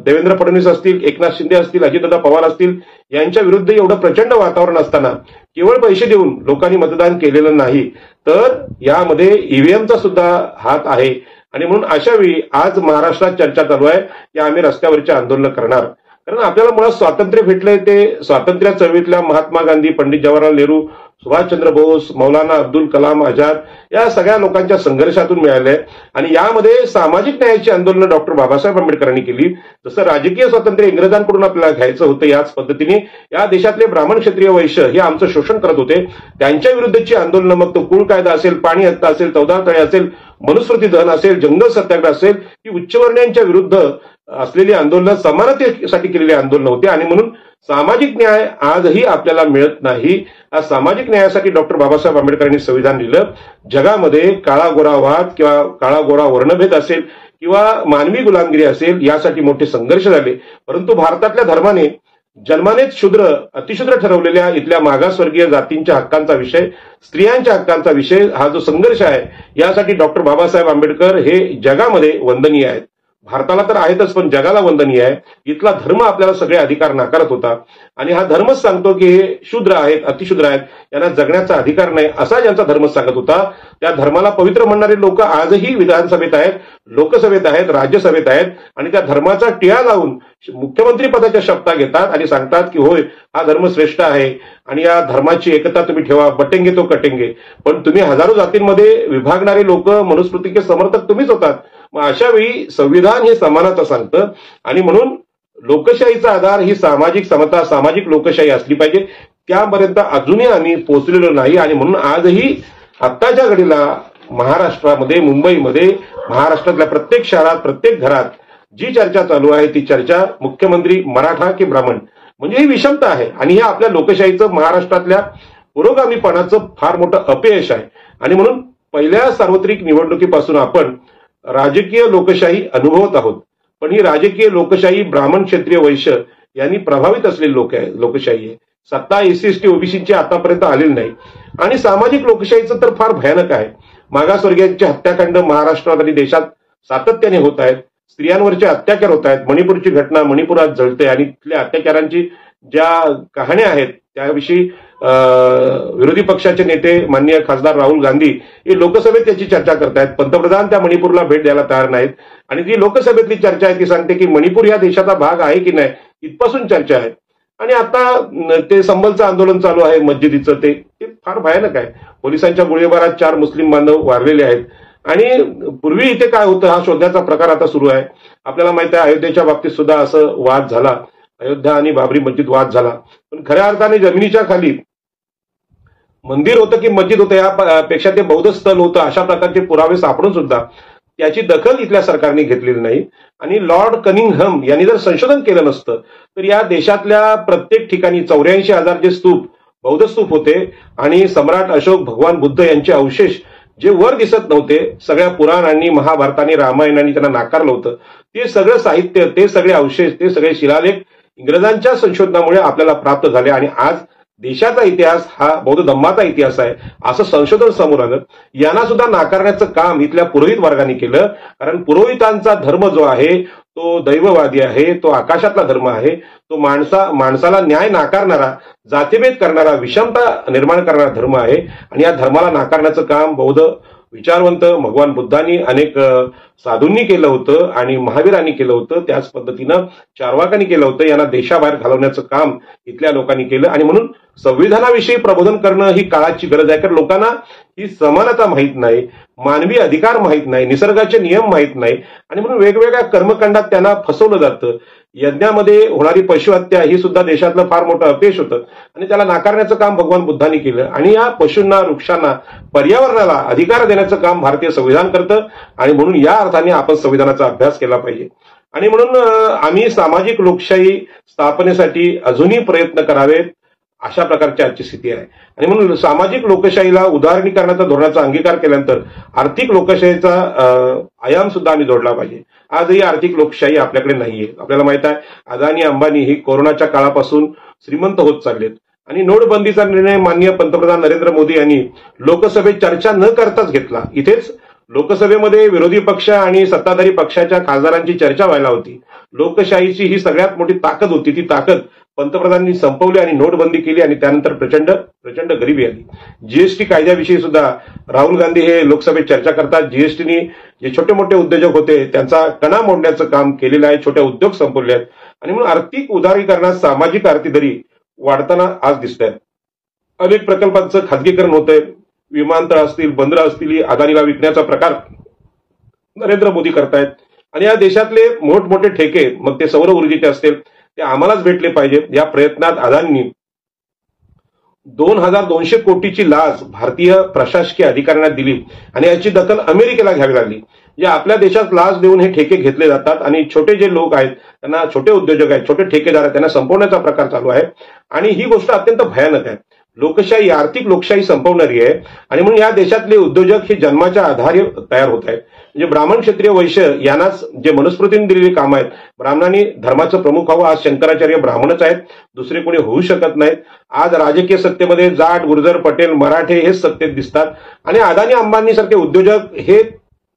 A: देवेंद्र फडणवीस असतील, एकनाथ शिंदे असतील, अजितदादा पवार असतील, यांच्या विरुद्ध एवढं प्रचंड वातावरण असताना केवळ पैसे देऊन लोकांनी मतदान केलेलं नाही, तर यामध्ये EVMचा सुद्धा हात आहे. आणि म्हणून अशा वेळी आज महाराष्ट्रात चर्चा चालू आहे की आम्ही रस्त्यावरच्या आंदोलन करणार. कारण आपल्याला मुळात स्वातंत्र्य भेटलंय ते स्वातंत्र्य चळवळीतल्या महात्मा गांधी, पंडित जवाहरलाल नेहरू, सुभाषचंद्र बोस, मौलाना अब्दुल कलाम आझाद या सगळ्या लोकांच्या संघर्षातून मिळालंय. आणि यामध्ये सामाजिक न्यायाची आंदोलनं डॉक्टर बाबासाहेब आंबेडकरांनी केली. जसं राजकीय स्वातंत्र्य इंग्रजांकडून आपल्याला घ्यायचं होतं, याच पद्धतीने या देशातले ब्राह्मण, क्षत्रिय, वैश्य हे आमचं शोषण करत होते. त्यांच्या विरुद्धची आंदोलनं, मग तो कुळ कायदा असेल, पाणी हक्क असेल, 14 तळे असेल, मनुस्मृती दहन असेल, जंगल सत्याग्रह असेल, ही उच्चवर्णीयांच्या विरुद्ध असलेली आंदोलनं समानतेसाठी केलेली आंदोलनं होती. आणि म्हणून सामाजिक न्याय आजही आपल्याला मिळत नाही. या सामाजिक न्यायासाठी डॉक्टर बाबासाहेब आंबेडकरांनी संविधान लिहिलं. जगामध्ये काळा गोरा वाद किंवा काळा गोरा वर्णभेद असेल किंवा मानवी गुलामगिरी असेल, यासाठी मोठे संघर्ष झाले. परंतु भारतातल्या धर्माने जन्मानेच शूद्र, अतिशूद्र ठरवलेल्या इथल्या मागासवर्गीय जातींच्या हक्कांचा विषय, स्त्रियांच्या हक्कांचा विषय, हा जो संघर्ष आहे, यासाठी डॉक्टर बाबासाहेब आंबेडकर हे जगामध्ये वंदनीय आहेत. भारताला तर आहेतच, पण जगाला वंदनीय आहे. इथला धर्म आपल्याला सगळे अधिकार नाकारत होता. आणि हा धर्मच सांगतो की हे शूद्र आहेत, अतिशूद्र आहेत, यांना जगण्याचा अधिकार नाही, असा ज्यांचा धर्म सांगत होता, त्या धर्माला पवित्र म्हणणारे लोक आजही विधानसभेत आहेत, लोकसभेत आहेत, राज्यसभेत आहेत. आणि त्या धर्माचा टिळा लावून मुख्यमंत्री पदाच्या शपथा घेतात आणि सांगतात की होय, हा धर्म श्रेष्ठ आहे आणि या धर्माची एकता तुम्ही ठेवा, बटेंगे तो कटेंगे. पण तुम्ही हजारो जातींमध्ये विभागणारे लोक, मनुस्मृतीचे समर्थक तुम्हीच होतात. मग अशा वेळी संविधान हे समानता सांगतं. आणि म्हणून लोकशाहीचा आधार ही सामाजिक समता, सामाजिक लोकशाही असली पाहिजे. त्यापर्यंत अजूनही आम्ही पोहोचलेलो नाही. आणि म्हणून आजही आत्ताच्या घडीला महाराष्ट्रामध्ये, मुंबईमध्ये, महाराष्ट्रातल्या प्रत्येक शहरात, प्रत्येक घरात जी चर्चा चालू आहे ती चर्चा मुख्यमंत्री मराठा की ब्राह्मण, म्हणजे ही विषमता आहे. आणि हे आपल्या लोकशाहीचं, महाराष्ट्रातल्या पुरोगामीपणाचं फार मोठं अपयश आहे. आणि म्हणून पहिल्या सार्वत्रिक निवडणुकीपासून आपण राजकीय लोकशाही अनुभवत आहोत. पण ही राजकीय लोकशाही ब्राह्मण, क्षत्रिय, वैश्य यांनी प्रभावित असलेली लोकशाही आहे. सत्ता एससी, एसटी, ओबीसीची आतापर्यंत आलेली नाही. आणि सामाजिक लोकशाहीचं तर फार भयानक आहे. मागासवर्गीयांचे हत्याकांड महाराष्ट्रात आणि देशात सातत्याने होत आहेत. स्त्रियांवरचे अत्याचार होत आहेत. मणिपूरची घटना मणिपुरात जळते आणि तिथल्या अत्याचारांची ज्या कहाण्या आहेत त्याविषयी विरोधी पक्षाचे नेते माननीय खासदार राहुल गांधी हे लोकसभेत याची चर्चा करतायत. पंतप्रधान त्या मणिपूरला भेट द्यायला तयार नाहीत. आणि जी लोकसभेतली चर्चा आहे ती सांगते की मणिपूर या देशाचा भाग आहे की नाही, इथपासून चर्चा आहे. आणि आता ते संबलचं आंदोलन चालू आहे मस्जिदीचं, ते फार भयानक आहे. पोलिसांच्या गोळीबारात 4 मुस्लिम बांधव वारलेले आहेत. आणि पूर्वी इथे काय होतं हा शोधण्याचा प्रकार आता सुरू आहे. आपल्याला माहिती आहे अयोध्येच्या बाबतीत सुद्धा असं वाद झाला, अयोध्या आणि बाबरी मस्जिद वाद झाला. पण खऱ्या अर्थाने जमिनीच्या खाली मंदिर होतं की मस्जिद होतं, यापेक्षा ते बौद्ध स्थळ होतं, अशा प्रकारचे पुरावे सापडून सुद्धा त्याची दखल इथल्या सरकारने घेतलेली नाही. आणि लॉर्ड कनिंगहम यांनी जर संशोधन केलं नसतं तर या देशातल्या प्रत्येक ठिकाणी 84,000 जे स्तूप, बौद्ध स्तूप होते आणि सम्राट अशोक, भगवान बुद्ध यांचे अवशेष जे वर दिसत नव्हते, सगळ्या पुराणांनी, महाभारताने, रामायणाने त्यांना नाकारलं होतं, ते सगळं साहित्य, ते सगळे अवशेष, ते सगळे शिलालेख इंग्रजांच्या संशोधनामुळे आपल्याला प्राप्त झाले. आणि आज देशाचा इतिहास हा बौद्ध धम्माचा इतिहास आहे असं संशोधन समोर आलं. यांना सुद्धा नाकारण्याचं काम इथल्या पुरोहित वर्गाने केलं. कारण पुरोहितांचा धर्म जो आहे तो दैववादी आहे, तो आकाशातला धर्म आहे, तो माणसाला न्याय नाकारणारा, जातीभेद करणारा, विषमता निर्माण करणारा धर्म आहे. आणि या धर्माला नाकारण्याचं काम बौद्ध विचारवंत भगवान बुद्धांनी, अनेक साधूंनी केलं होतं आणि महावीरांनी केलं होतं. त्याच पद्धतीनं चार्वाकांनी केलं होतं. यांना देशाबाहेर घालवण्याचं काम इथल्या लोकांनी केलं. आणि म्हणून संविधानाविषयी प्रबोधन करणं ही काळाची गरज आहे. कारण लोकांना ही समानता माहीत नाही, मानवी अधिकार माहीत नाही, निसर्गाचे नियम माहीत नाही. आणि म्हणून वेगवेगळ्या कर्मकांडात त्यांना फसवलं जातं. यज्ञामध्ये होणारी पशुहत्या ही सुद्धा देशातलं फार मोठं अपयश होतं आणि त्याला नाकारण्याचं काम भगवान बुद्धांनी केलं. आणि या पशूंना, वृक्षांना, पर्यावरणाला अधिकार देण्याचं काम भारतीय संविधान करतं. आणि म्हणून या अर्थाने आपण संविधानाचा अभ्यास केला पाहिजे. आणि म्हणून आम्ही सामाजिक लोकशाही स्थापनेसाठी अजूनही प्रयत्न करावेत, अशा प्रकारची आजची स्थिती आहे. आणि म्हणून सामाजिक लोकशाहीला उदारीकरणाच्या धोरणाचा अंगीकार केल्यानंतर आर्थिक लोकशाहीचा आयाम सुद्धा आम्ही जोडला पाहिजे. आजही आर्थिक लोकशाही आपल्याकडे नाहीये. आपल्याला माहित आहे अदानी, अंबानी ही कोरोनाच्या काळापासून श्रीमंत होत चाललेत. आणि नोटबंदीचा निर्णय माननीय पंतप्रधान नरेंद्र मोदी यांनी लोकसभेत चर्चा न करताच घेतला. इथेच लोकसभेमध्ये विरोधी पक्ष आणि सत्ताधारी पक्षाच्या खासदारांची चर्चा व्हायला होती. लोकशाहीची ही सगळ्यात मोठी ताकद होती. ती ताकद पंतप्रधानांनी संपवली आणि नोटबंदी केली आणि त्यानंतर प्रचंड प्रचंड गरिबी आली. जीएसटी कायद्याविषयी सुद्धा राहुल गांधी हे लोकसभेत चर्चा करतात. जीएसटीने जे छोटे मोठे उद्योजक होते त्यांचा कणा मोडण्याचं काम केलेलं आहे. छोटे उद्योग संपवले आहेत. आणि म्हणून आर्थिक उदारीकरणात सामाजिक आर्थिक वाढताना आज दिसत आहेत. अनेक प्रकल्पांचं खाजगीकरण होत आहे. विमानतळ असतील, बंदरं असतील, अदानीला विकण्याचा प्रकार नरेंद्र मोदी करतायत. आणि या देशातले मोठमोठे ठेके, मग ते सौर ऊर्जेचे असतील, ते आम्हालाच भेटले पाहिजे. या प्रयत्नात अदानींनी 2200 कोटीची लाच भारतीय प्रशासकीय अधिकाऱ्यांना दिली आणि याची दखल अमेरिकेला घ्यावी लागली. जे आपल्या देशात लाच देऊन हे ठेके घेतले जातात आणि छोटे जे लोक आहेत त्यांना, छोटे उद्योजक आहेत, छोटे ठेकेदार आहेत, त्यांना संपवण्याचा प्रकार चालू आहे. आणि ही गोष्ट अत्यंत भयानक आहे. लोकशाही, आर्थिक लोकशाही संपवणारी आहे. आणि म्हणून या देशातले उद्योजक हे जन्माच्या आधारे तयार होत आहेत. म्हणजे ब्राह्मण, क्षत्रिय, वैश्य यांनाच जे मनुस्मृतीने दिलेली कामं आहेत, ब्राह्मणांनी धर्माचं प्रमुख व्हावं. आज शंकराचार्य ब्राह्मणच आहेत, दुसरे कोणी होऊ शकत नाहीत. आज राजकीय सत्तेमध्ये जाट, गुर्जर, पटेल, मराठे हेच सत्तेत दिसतात. आणि अदानी, अंबानी सारखे उद्योजक हे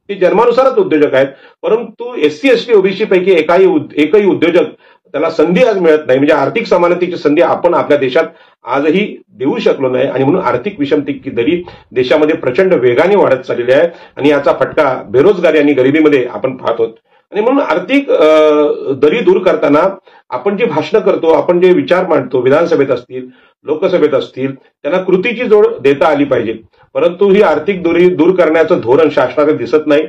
A: ते जन्मानुसारच उद्योजक आहेत. परंतु SC, ST, OBC पैकी एकही उद्योजक त्याला संधी आज मिळत नाही. म्हणजे आर्थिक समानतेची संधी आपण आपल्या देशात आजही देऊ शकलो नाही. आणि म्हणून आर्थिक विषमतेची दरी देशामध्ये प्रचंड वेगाने वाढत चाललेली आहे. आणि याचा फटका बेरोजगारी आणि गरिबीमध्ये आपण पाहतो. आणि म्हणून आर्थिक दरी दूर करताना आपण जी भाषणं करतो, आपण जे विचार मांडतो, विधानसभेत असतील, लोकसभेत असतील, त्यांना कृतीची जोड देता आली पाहिजे. परंतु ही आर्थिक दरी दूर करण्याचं धोरण शासनाकडे दिसत नाही.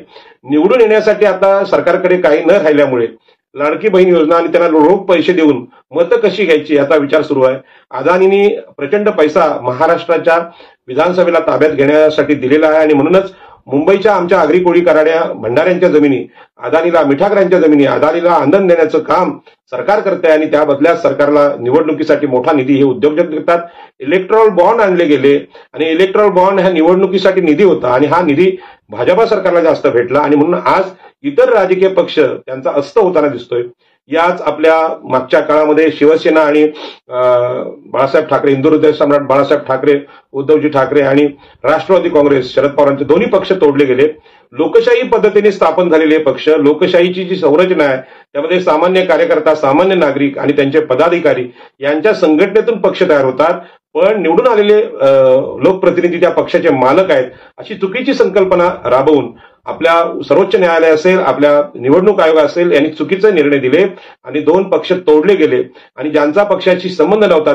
A: निवडून येण्यासाठी आता सरकारकडे काही न राहिल्यामुळे लाडकी बहीण योजना आणि त्यांना रोख पैसे देऊन मतं कशी घ्यायची याचा विचार सुरू आहे. अदानींनी प्रचंड पैसा महाराष्ट्राच्या विधानसभेला ताब्यात घेण्यासाठी दिलेला आहे. आणि म्हणूनच मुंबईच्या आमच्या आगरी, कोळी, कराड्या, भंडाऱ्यांच्या जमिनी अदानीला, मिठागरांच्या जमिनी अदानीला आनंद देण्याचं काम सरकार करते. आणि त्या बदल्यात सरकारला निवडणुकीसाठी मोठा निधी हे उद्योजक देतात. इलेक्ट्रॉल बॉन्ड आणले गेले आणि इलेक्ट्रॉल बॉन्ड ह्या निवडणुकीसाठी निधी होता आणि हा निधी भाजपा सरकारला जास्त भेटला. आणि म्हणून आज इतर राजकीय पक्ष त्यांचा अस्त होताना दिसतोय. याच आपल्या मागच्या काळामध्ये शिवसेना आणि बाळासाहेब ठाकरे, हिंदू हृदय सम्राट बाळासाहेब ठाकरे, उद्धवजी ठाकरे आणि राष्ट्रवादी काँग्रेस, शरद पवारांचे दोन्ही पक्ष तोडले गेले. लोकशाही पद्धतीने स्थापन झालेले पक्ष, लोकशाहीची जी संरचना आहे त्यामध्ये सामान्य कार्यकर्ता, सामान्य नागरिक आणि त्यांचे पदाधिकारी यांच्या संघटनेतून पक्ष तयार होतात. पण निवडून आलेले लोकप्रतिनिधी त्या पक्षाचे मालक आहेत अशी चुकीची संकल्पना राबवून आपल्या सर्वोच्च न्यायालय असेल, आपल्या निवडणूक आयोग असेल यांनी चुकीचे निर्णय दिले आणि 2 पक्ष तोडले गेले. आणि ज्यांचा पक्षाशी संबंध नव्हता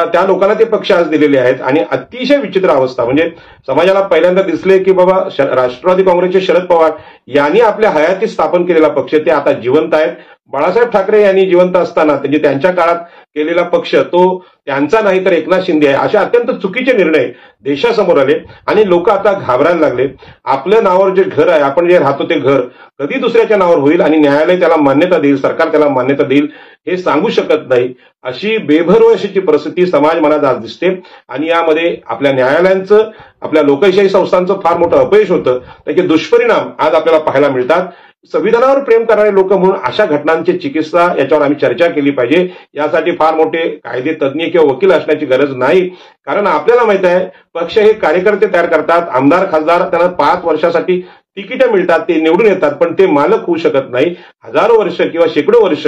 A: त्या लोकांना ते पक्ष आज दिलेले आहेत. आणि अतिशय विचित्र अवस्था म्हणजे समाजाला पहिल्यांदा दिसले की बाबा राष्ट्रवादी काँग्रेसचे शरद पवार यांनी आपल्या हयातीत स्थापन केलेला पक्ष ते आता जिवंत आहेत. बाळासाहेब ठाकरे यांनी जिवंत असताना त्यांच्या काळात केलेला पक्ष तो त्यांचा नाही तर एकनाथ शिंदे आहे. असे अत्यंत चुकीचे निर्णय देशासमोर आले आणि लोक आता घाबरायला लागले. आपल्या नावावर जे घर आहे, आपण जे राहतो ते घर कधी दुसऱ्याच्या नावावर होईल आणि न्यायालय त्याला मान्यता देईल, सरकार त्याला मान्यता देईल हे सांगू शकत नाही. अशी बेभरवशाची परिस्थिती समाज मनात आज दिसते. आणि यामध्ये आपल्या न्यायालयांचं, आपल्या लोकशाही संस्थांचं फार मोठं अपयश होतं. त्याचे दुष्परिणाम आज आपल्याला पाहायला मिळतात. संविधानावर प्रेम करणारे लोक म्हणून अशा घटनांची चिकित्सा याच्यावर आम्ही चर्चा केली पाहिजे. यासाठी फार मोठे कायदे तज्ज्ञ किंवा वकील असण्याची गरज नाही. कारण आपल्याला माहित आहे पक्ष हे कार्यकर्ते तयार करतात. आमदार, खासदार त्यांना 5 वर्षासाठी तिकीटं मिळतात, ते निवडून येतात, पण ते मालक होऊ शकत नाही. हजारो वर्ष किंवा शेकडो वर्ष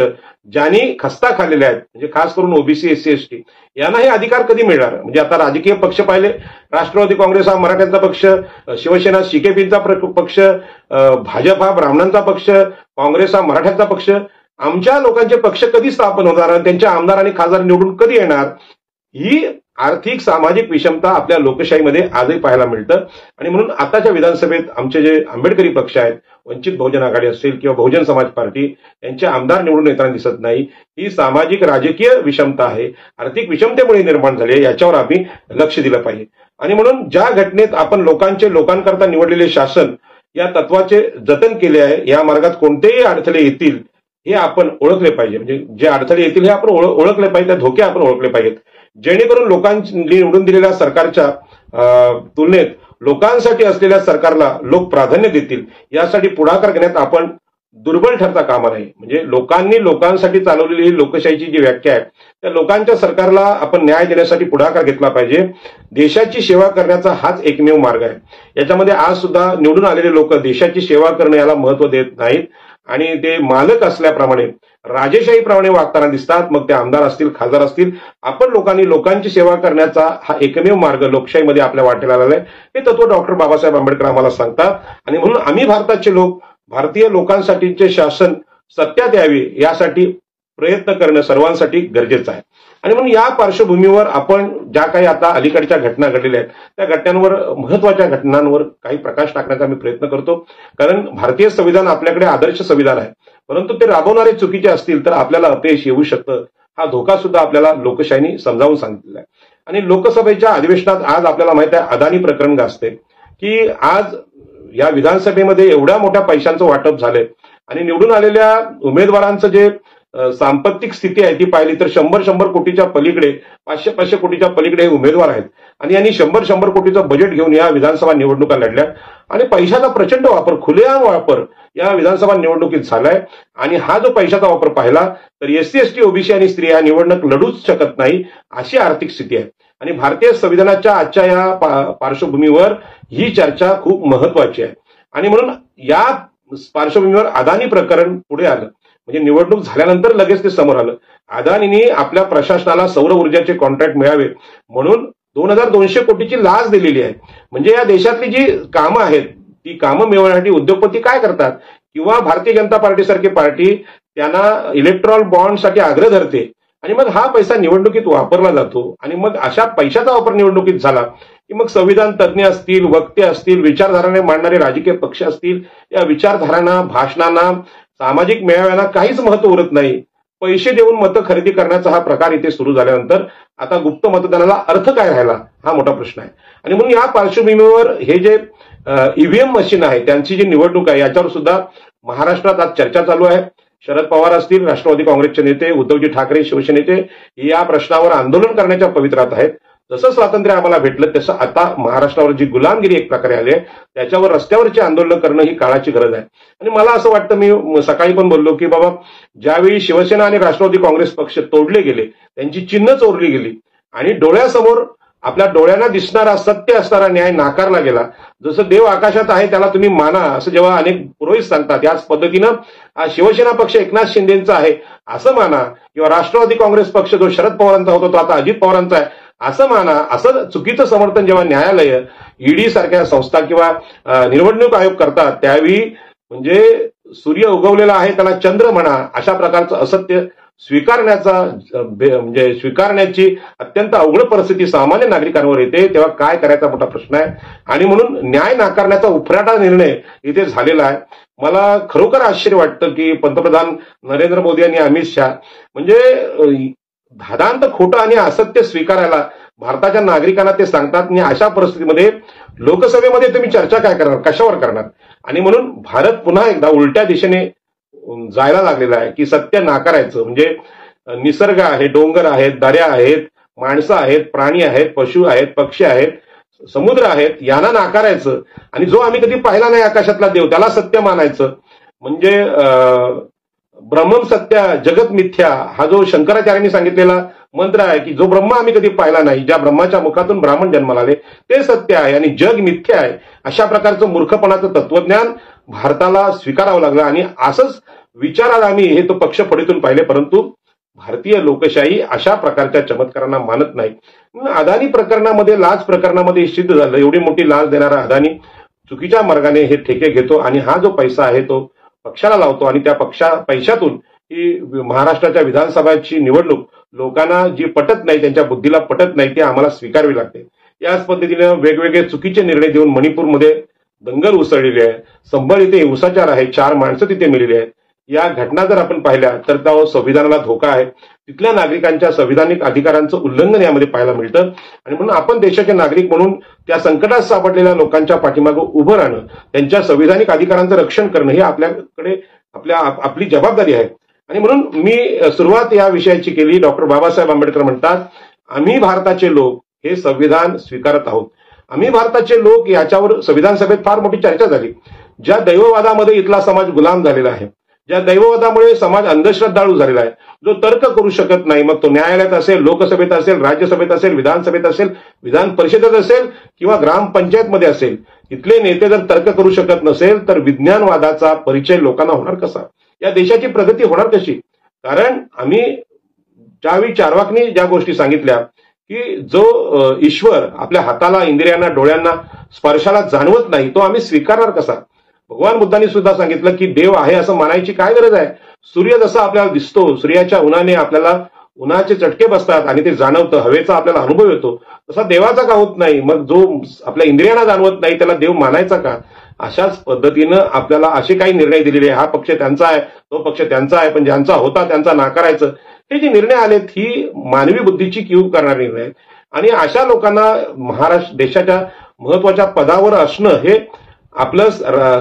A: ज्यांनी खस्ता खाल्लेले आहेत, म्हणजे खास करून OBC, SC, ST यांना हे अधिकार कधी मिळणार. म्हणजे आता राजकीय पक्ष पाहिले, राष्ट्रवादी काँग्रेस हा मराठ्यांचा पक्ष, शिवसेना CKPचा पक्ष, भाजप हा ब्राह्मणांचा पक्ष, काँग्रेस हा मराठ्यांचा पक्ष. आमच्या लोकांचे पक्ष कधी स्थापन होणार, त्यांचे आमदार आणि खासदार निवडून कधी येणार. ही आर्थिक सामाजिक विषमता आपल्या लोकशाहीमध्ये आजही पाहायला मिळतं. आणि म्हणून आताच्या विधानसभेत आमचे जे आंबेडकरी पक्ष आहेत, वंचित बहुजन आघाडी असेल किंवा बहुजन समाज पार्टी, यांचे आमदार निवडून येताना दिसत नाही. ही सामाजिक राजकीय विषमता आहे, आर्थिक विषमतेमुळे निर्माण झाली आहे. याच्यावर आम्ही लक्ष दिलं पाहिजे. आणि म्हणून ज्या घटनेत आपण लोकांकरता निवडलेले शासन या तत्वाचे जतन केले आहे, या मार्गात कोणतेही अडथळे येतील हे आपण ओळखले पाहिजे. म्हणजे जे अडथळे येतील हे आपण ओळखले पाहिजे, त्या धोके आपण ओळखले पाहिजेत, जेणेकरून लोकांनी निवडून दिलेल्या सरकारच्या तुलनेत लोकांसाठी असलेल्या सरकारला लोक प्राधान्य देतील. यासाठी पुढाकार घेण्यात आपण दुर्बल ठरता कामा नये. म्हणजे लोकांसाठी चालवलेली ही लोकशाहीची जी व्याख्या आहे, त्या लोकांच्या सरकारला आपण न्याय देण्यासाठी पुढाकार घेतला पाहिजे. देशाची सेवा करण्याचा हाच एकमेव मार्ग आहे. याच्यामध्ये आज सुद्धा निवडून आलेले लोक देशाची सेवा करणं याला महत्व देत नाहीत आणि ते मालक असल्याप्रमाणे राजेशाहीप्रमाणे वागताना दिसतात. मग ते आमदार असतील, खासदार असतील. आपण लोकांची सेवा करण्याचा हा एकमेव मार्ग लोकशाहीमध्ये आपल्या वाटेला आलेला आहे. हे तत्व डॉक्टर बाबासाहेब आंबेडकर आम्हाला सांगतात. आणि म्हणून आम्ही भारताचे लोक, भारतीय लोकांसाठीचे शासन सत्यात यावी यासाठी प्रयत्न करणं सर्वांसाठी गरजेचं आहे. आणि म्हणून या पार्श्वभूमीवर आपण ज्या काही आता अलीकडच्या घटना घडलेल्या आहेत त्या घटनांवर, महत्वाच्या घटनांवर काही प्रकाश टाकण्याचा मी प्रयत्न करतो. कारण भारतीय संविधान आपल्याकडे आदर्श संविधान आहे, परंतु ते राबवणारे चुकीचे असतील तर आपल्याला अपयश येऊ शकतं. हा धोका सुद्धा आपल्याला लोकशाहीने समजावून सांगितलेला आहे. आणि लोकसभेच्या अधिवेशनात आज आपल्याला माहित आहे अदानी प्रकरण गाजते की आज या विधानसभेमध्ये एवढ्या मोठ्या पैशांचं वाटप झालंय आणि निवडून आलेल्या उमेदवारांचं जे सांपत्तिक स्थिती आहे ती पाहिली तर 100 कोटीच्या पलीकडे, 500 कोटीच्या पलीकडे हे उमेदवार आहेत आणि यांनी 100 कोटीचं बजेट घेऊन या विधानसभा निवडणुका लढल्या आणि पैशाचा प्रचंड वापर, खुलेआम वापर या विधानसभा निवडणुकीत झालाय. आणि हा जो पैशाचा वापर पाहिला तर SC ST OBC आणि स्त्रिया निवडणूक लढूच शकत नाही अशी आर्थिक स्थिती आहे. आणि भारतीय संविधानाच्या आजच्या या पार्श्वभूमीवर ही चर्चा खूप महत्वाची आहे. आणि म्हणून या पार्श्वभूमीवर अदानी प्रकरण पुढे आलं, म्हणजे निवडणूक झाल्यानंतर लगेच ते समोर आलं. अदानीने आपल्या प्रशासनाला सौर ऊर्जाचे कॉन्ट्रॅक्ट मिळावे म्हणून 2200 कोटीची लाच दिलेली आहे. म्हणजे या देशातली जी कामं आहेत ती कामं मिळवण्यासाठी उद्योगपती काय करतात किंवा भारतीय जनता पार्टी सारखी पार्टी त्यांना इलेक्ट्रॉल बॉन्डसाठी आग्रह धरते आणि मग हा पैसा निवडणुकीत वापरला जातो. आणि मग अशा पैशाचा वापर निवडणुकीत झाला की मग संविधान तज्ज्ञ असतील, वक्ते असतील, विचारधाराने मांडणारे राजकीय पक्ष असतील, या विचारधारांना, भाषणांना, सामाजिक मेळाव्यांना काहीच महत्व उरत नाही. पैसे देऊन मतं खरेदी करण्याचा हा प्रकार इथे सुरू झाल्यानंतर आता गुप्त मतदानाला अर्थ काय राहिला हा मोठा प्रश्न आहे. आणि म्हणून या पार्श्वभूमीवर हे जे EVM मशीन आहे त्यांची जी निवडणूक आहे याच्यावर सुद्धा महाराष्ट्रात आज चर्चा चालू आहे. शरद पवार असतील, राष्ट्रवादी काँग्रेसचे नेते, उद्धवजी ठाकरे शिवसेनेचे या प्रश्नावर आंदोलन करण्याच्या पवित्रात आहेत. जसं स्वातंत्र्य आम्हाला भेटलं तसं आता महाराष्ट्रावर जी गुलामगिरी एक प्रकारे आली आहे त्याच्यावर रस्त्यावरची आंदोलन करणं ही काळाची गरज आहे. आणि मला असं वाटतं, मी सकाळी पण बोललो की बाबा ज्यावेळी शिवसेना आणि राष्ट्रवादी काँग्रेस पक्ष तोडले गेले, त्यांची चिन्ह चोरली गेली आणि डोळ्यासमोर आपल्या डोळ्यांना दिसणारा सत्य असणारा न्याय नाकारला गेला. जसं देव आकाशात आहे त्याला तुम्ही माना असं जेव्हा अनेक पुरोहित सांगतात, याच पद्धतीनं शिवसेना पक्ष एकनाथ शिंदेचा आहे असं माना, किंवा राष्ट्रवादी काँग्रेस पक्ष जो शरद पवारांचा होता तो आता अजित पवारांचा आहे असं माना. असं चुकीचं समर्थन जेव्हा न्यायालय, ED सारख्या संस्था किंवा निवडणूक आयोग करतात त्यावेळी म्हणजे सूर्य उगवलेला आहे त्याला चंद्र म्हणा अशा प्रकारचं असत्य स्वीकारण्याची अत्यंत अवघड परिस्थिती सामान्य नागरिकांवर येते, तेव्हा काय करायचा मोठा प्रश्न आहे. आणि म्हणून न्याय नाकारण्याचा उफराटा निर्णय इथे झालेला आहे. मला खरोखर आश्चर्य वाटतं की पंतप्रधान नरेंद्र मोदी आणि अमित शहा म्हणजे धादांत खोटं आणि असत्य स्वीकारायला भारताच्या नागरिकांना ते सांगतात. आणि अशा परिस्थितीमध्ये लोकसभेमध्ये तुम्ही चर्चा काय करणार, कशावर करणार. आणि म्हणून भारत पुन्हा एकदा उलट्या दिशेने जायला लागलेला आहे की सत्य नाकारायचं. म्हणजे निसर्ग आहे, डोंगर आहेत, दऱ्या आहेत, माणसं आहेत, प्राणी आहेत, पशु आहेत, पक्षी आहेत, समुद्र आहेत, यांना नाकारायचं आणि जो आम्ही कधी पाहिला नाही आकाशातला देव त्याला सत्य मानायचं. म्हणजे ब्रह्मम सत्य जगत मिथ्या हा जो शंकराचार्यांनी सांगितलेला मंत्र आहे की जो ब्रह्म आम्ही कधी पाहिला नाही, ज्या ब्रह्माच्या मुखातून ब्राह्मण जन्माला आले ते सत्य आहे आणि जग मिथ्या आहे, अशा प्रकारचं मूर्खपणाचं तत्वज्ञान भारताला स्वीकारावं लागलं. आणि असंच विचारात आम्ही हे तो पक्ष फडीतून पाहिले, परंतु भारतीय लोकशाही अशा प्रकारच्या चमत्कारांना मानत नाही. अदानी प्रकरणामध्ये, लाच प्रकरणामध्ये सिद्ध झालं एवढी मोठी लाच देणारा अदानी चुकीच्या मार्गाने हे ठेके घेतो आणि हा जो पैसा आहे तो पक्षाला लावतो आणि त्या पैशातून ही महाराष्ट्राच्या विधानसभाची निवडणूक लोकांना जी पटत नाही, त्यांच्या बुद्धीला पटत नाही, ती आम्हाला स्वीकारवी लागते. याच पद्धतीने वेगवेगळे चुकीचे निर्णय देऊन मणिपूरमध्ये दंगल उसळलेली आहे, संभळ इथे हिंसाचार आहे, 4 माणसं तिथे मेलेली आहेत. या घटना जर आपण पाहिल्या तर त्या संविधानाला धोका आहे, तिथल्या नागरिकांच्या संविधानिक अधिकारांचं उल्लंघन यामध्ये पाहायला मिळतं. आणि म्हणून आपण देशाचे नागरिक म्हणून त्या संकटात सापडलेल्या लोकांच्या पाठीमागे उभं राहणं, त्यांच्या संविधानिक अधिकारांचं रक्षण करणं ही आपल्याकडे आपली जबाबदारी आहे. आणि म्हणून मी सुरुवात या विषयाची केली. डॉक्टर बाबासाहेब आंबेडकर म्हणतात, आम्ही भारताचे लोक हे संविधान स्वीकारत आहोत. आम्ही भारताचे लोक याच्यावर संविधान सभेत फार मोठी चर्चा झाली. ज्या दैववादामध्ये इथला समाज गुलाम झालेला आहे, ज्या दैववादामुळे समाज अंधश्रद्धाळू झालेला आहे, जो तर्क करू शकत नाही, मग तो न्यायालयात असेल, लोकसभेत असेल, राज्यसभेत असेल, विधानसभेत असेल, विधान परिषदेत असेल किंवा ग्रामपंचायतमध्ये असेल, इथले नेते जर तर्क करू शकत नसेल तर विज्ञानवादाचा परिचय लोकांना होणार कसा, या देशाची प्रगती होणार कशी. कारण आम्ही ज्यावेळी चार्वाकनी ज्या गोष्टी सांगितल्या की जो ईश्वर आपल्या हाताला, इंद्रियांना, डोळ्यांना, स्पर्शाला जाणवत नाही तो आम्ही स्वीकारणार कसा. भगवान बुद्धांनी सुद्धा सांगितलं की देव आहे असं मानायची काय गरज आहे. सूर्य जसा आपल्याला दिसतो, सूर्याच्या उन्हाने आपल्याला उन्हाचे चटके बसतात आणि ते जाणवतं, हवेचा आपल्याला अनुभव येतो, तसा देवाचा का होत नाही. मग जो आपल्या इंद्रियांना जाणवत नाही त्याला देव मानायचा का. अशाच पद्धतीनं आपल्याला असे काही निर्णय दिलेले, हा पक्ष त्यांचा आहे, तो पक्ष त्यांचा आहे, पण ज्यांचा होता त्यांचा नाकारायचं, हे जे निर्णय आलेत ही मानवी बुद्धीची कीव करणारे निर्णय आहेत. आणि अशा लोकांना महाराष्ट्र देशाच्या महत्वाच्या पदावर असणं हे आपलं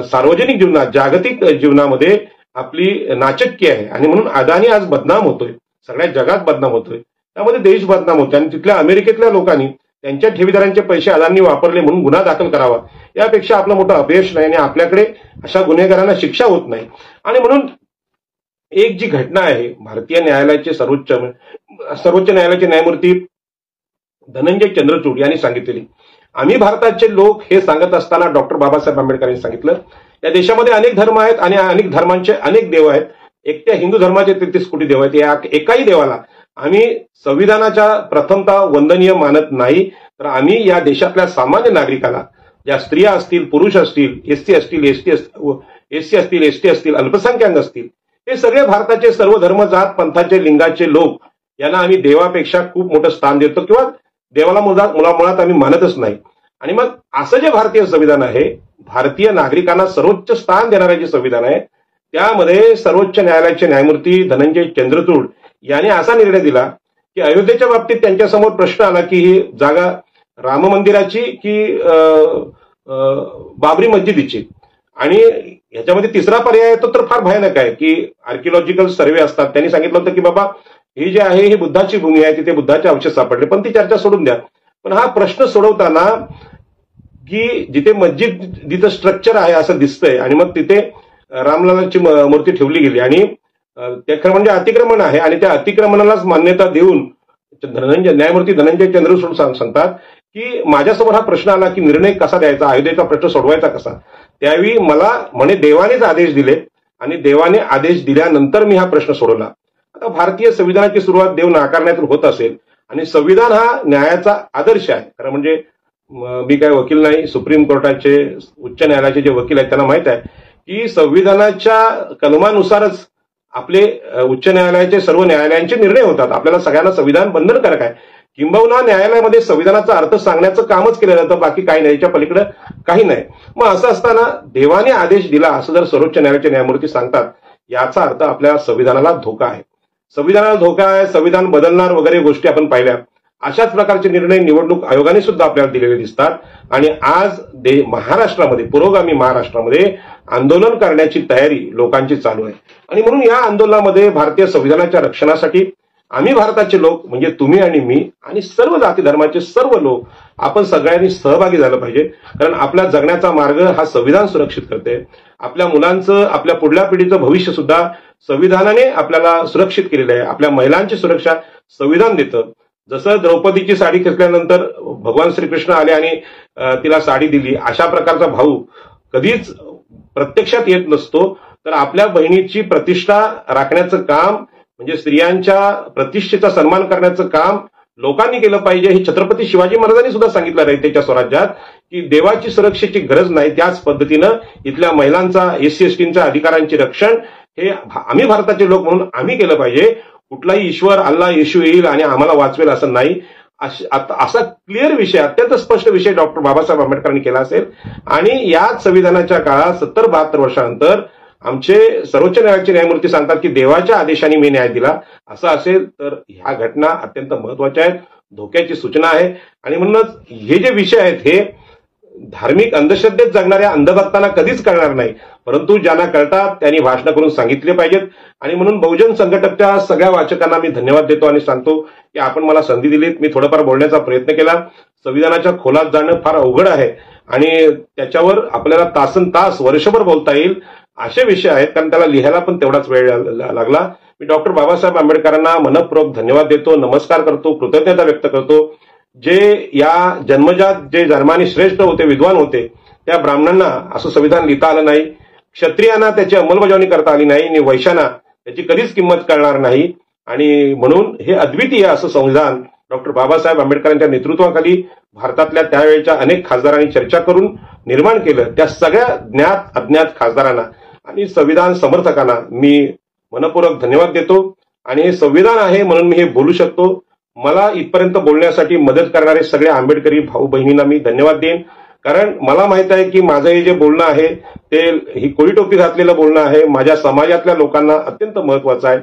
A: सार्वजनिक जीवनात, जागतिक जीवनामध्ये आपली नाचक्की आहे. आणि म्हणून अदानी आज बदनाम होतोय, सगळ्या जगात बदनाम होतोय, त्यामध्ये देश बदनाम होतोय. आणि तिथल्या अमेरिकेतल्या लोकांनी त्यांच्या ठेवीदारांचे पैसे अदानी वापरले म्हणून गुन्हा दाखल करावा, यापेक्षा आपलं मोठं अपयश नाही आणि आपल्याकडे अशा गुन्हेगारांना शिक्षा होत नाही. आणि म्हणून एक जी घटना आहे, भारतीय न्यायालयाचे सर्वोच्च न्यायालयाचे न्यायमूर्ती धनंजय चंद्रचूड यांनी सांगितलेली, आम्ही भारताचे लोक हे सांगत असताना डॉक्टर बाबासाहेब आंबेडकर यांनी सांगितलं, या देशामध्ये अनेक धर्म आहेत आणि अनेक धर्मांचे अनेक देव आहेत. एकट्या हिंदू धर्माचे 33 कोटी देव आहेत. या एकाही देवाला आम्ही संविधानाच्या प्रथमतः वंदनीय मानत नाही, तर आम्ही या देशातल्या सामान्य नागरिकाला, ज्या स्त्रिया असतील, पुरुष असतील, एससी असतील, एसटी असतील, अल्पसंख्याक असतील, हे सगळे भारताचे सर्व धर्म, जात, पंथाचे, लिंगाचे लोक, यांना आम्ही देवापेक्षा खूप मोठं स्थान देतो किंवा देवाला मुळात आम्ही मानतच नाही. आणि मग असं जे भारतीय संविधान आहे, भारतीय नागरिकांना सर्वोच्च स्थान देणारे जे संविधान आहे, त्यामध्ये सर्वोच्च न्यायालयाचे न्यायमूर्ती धनंजय चंद्रचूड यांनी असा निर्णय दिला की अयोध्येच्या बाबतीत त्यांच्यासमोर प्रश्न आला की ही जागा राम मंदिराची की बाबरी मस्जिदीची. आणि ह्याच्यामध्ये तिसरा पर्याय येतो तर फार भयानक आहे की आर्किओलॉजिकल सर्वे असतात, त्यांनी सांगितलं होतं की बाबा ही जी आहे ही बुद्धाची भूमी आहे, तिथे बुद्धाचे अवशेष सापडले, पण ती चर्चा सोडून द्या. पण हा प्रश्न सोडवताना की जिथे मस्जिद, जिथं स्ट्रक्चर आहे असं दिसतंय आणि मग तिथे रामलालाची मूर्ती ठेवली गेली आणि ते खरं म्हणजे अतिक्रमण आहे आणि त्या अतिक्रमणालाच मान्यता देऊन न्यायमूर्ती धनंजय चंद्रचूड सांगतात की माझ्यासमोर हा प्रश्न आला की निर्णय कसा द्यायचा, अयोध्येचा प्रश्न सोडवायचा कसा. त्यावेळी मला म्हणे देवानेच आदेश दिले आणि देवाने आदेश दिल्यानंतर मी हा प्रश्न सोडवला. आता भारतीय संविधानाची सुरुवात देव नाकारण्यातून होत असेल आणि संविधान हा न्यायाचा आदर्श आहे. खरं म्हणजे मी काय वकील नाही, सुप्रीम कोर्टाचे, उच्च न्यायालयाचे जे वकील आहेत त्यांना माहित आहे की संविधानाच्या कलमानुसारच आपले उच्च न्यायालयाचे सर्व न्यायालयांचे निर्णय होतात. आपल्याला सगळ्यांना संविधान बंधनकारक आहे, किंबहुना न्यायालयामध्ये संविधानाचा अर्थ सांगण्याचं कामच केलं जातं, बाकी काही नाही, याच्या पलीकडे काही नाही. मग असं असताना देवाने आदेश दिला असं जर सर्वोच्च न्यायालयाचे न्यायमूर्ती सांगतात, याचा अर्थ आपल्या संविधानाला धोका आहे. संविधानाला धोका आहे, संविधान बदलणार वगैरे गोष्टी आपण पाहिल्या. अशाच प्रकारचे निर्णय निवडणूक आयोगाने सुद्धा आपल्याला दिलेले दिसतात. आणि आज महाराष्ट्रामध्ये, पुरोगामी महाराष्ट्रामध्ये आंदोलन करण्याची तयारी लोकांची चालू आहे. आणि म्हणून या आंदोलनामध्ये भारतीय संविधानाच्या रक्षणासाठी आम्ही भारताचे लोक म्हणजे तुम्ही आणि मी आणि सर्व जाती धर्माचे सर्व लोक आपण सगळ्यांनी सहभागी झालं पाहिजे. कारण आपल्या जगण्याचा मार्ग हा संविधान सुरक्षित करते. आपल्या मुलांचं, आपल्या पुढल्या पिढीचं भविष्य सुद्धा संविधानाने आपल्याला सुरक्षित केलेलं आहे. आपल्या महिलांची सुरक्षा संविधान देतं. जसं द्रौपदीची साडी खेचल्यानंतर भगवान श्रीकृष्ण आले आणि तिला साडी दिली, अशा प्रकारचा भाऊ कधीच प्रत्यक्षात येत नसतो. तर आपल्या बहिणीची प्रतिष्ठा राखण्याचं काम म्हणजे स्त्रियांच्या प्रतिष्ठेचा सन्मान करण्याचं काम लोकांनी केलं पाहिजे. हे छत्रपती शिवाजी महाराजांनी सुद्धा सांगितलं रयतेच्या स्वराज्यात की देवाची सुरक्षेची गरज नाही, त्याच पद्धतीनं इथल्या महिलांचा, एससी एसटींच्या अधिकारांचे रक्षण हे आम्ही भारताचे लोक म्हणून आम्ही केलं पाहिजे. कुठलाही ईश्वर, अल्ला, येशू येईल आणि आम्हाला वाचवेल असं नाही. असा क्लिअर विषय, अत्यंत स्पष्ट विषय डॉक्टर बाबासाहेब आंबेडकरांनी केला असेल. आणि याच संविधानाच्या काळात 70-72 वर्षानंतर आमचे सर्वोच्च न्यायालयाचे न्यायमूर्ती सांगतात की देवाच्या आदेशाने मी न्याय दिला, असं असेल तर ह्या घटना अत्यंत महत्वाच्या आहेत, धोक्याची सूचना आहे. आणि म्हणूनच हे जे विषय आहेत हे धार्मिक अंधश्रद्धेत जगणाऱ्या अंधभक्तांना कधीच कळणार नाही, परंतु ज्यांना कळतात त्यांनी भाषण करून सांगितले पाहिजेत. आणि म्हणून बहुजन संघटकच्या सगळ्या वाचकांना मी धन्यवाद देतो आणि सांगतो की आपण मला संधी दिलीत, मी थोडाफार बोलण्याचा प्रयत्न केला. संविधानाच्या खोलात जाणं फार अवघड आहे आणि त्याच्यावर आपल्याला तासनतास, वर्षभर बोलता येईल असे विषय आहेत, कारण त्याला लिहायला पण तेवढाच वेळ लागला. मी डॉक्टर बाबासाहेब आंबेडकरांना मनपूर्वक धन्यवाद देतो, नमस्कार करतो, कृतज्ञता व्यक्त करतो. जे या जन्मजात जे धर्माने श्रेष्ठ होते, विद्वान होते, त्या ब्राह्मणांना असं संविधान लिहिता आलं नाही, क्षत्रियांना त्याची अंमलबजावणी करता आली नाही आणि वैश्यांना त्याची कधीच किंमत कळणार नाही. आणि म्हणून हे अद्वितीय असं संविधान डॉक्टर बाबासाहेब आंबेडकरांच्या नेतृत्वाखाली भारतातल्या त्यावेळेच्या अनेक खासदारांनी चर्चा करून निर्माण केलं त्या सगळ्या ज्ञात अज्ञात खासदारांना आणि संविधान समर्थकांना मी मनपूर्वक धन्यवाद देतो. आणि हे संविधान आहे म्हणून मी हे बोलू शकतो. मला इथपर्यंत बोलण्यासाठी मदत करणारे सगळे आंबेडकरी भाऊ बहिणींना मी धन्यवाद देईन. कारण मला माहित आहे की माझं हे जे बोलणं आहे ते ही कोळी टोपी घातलेलं बोलणं आहे. माझ्या समाजातल्या लोकांना अत्यंत महत्वाचं आहे.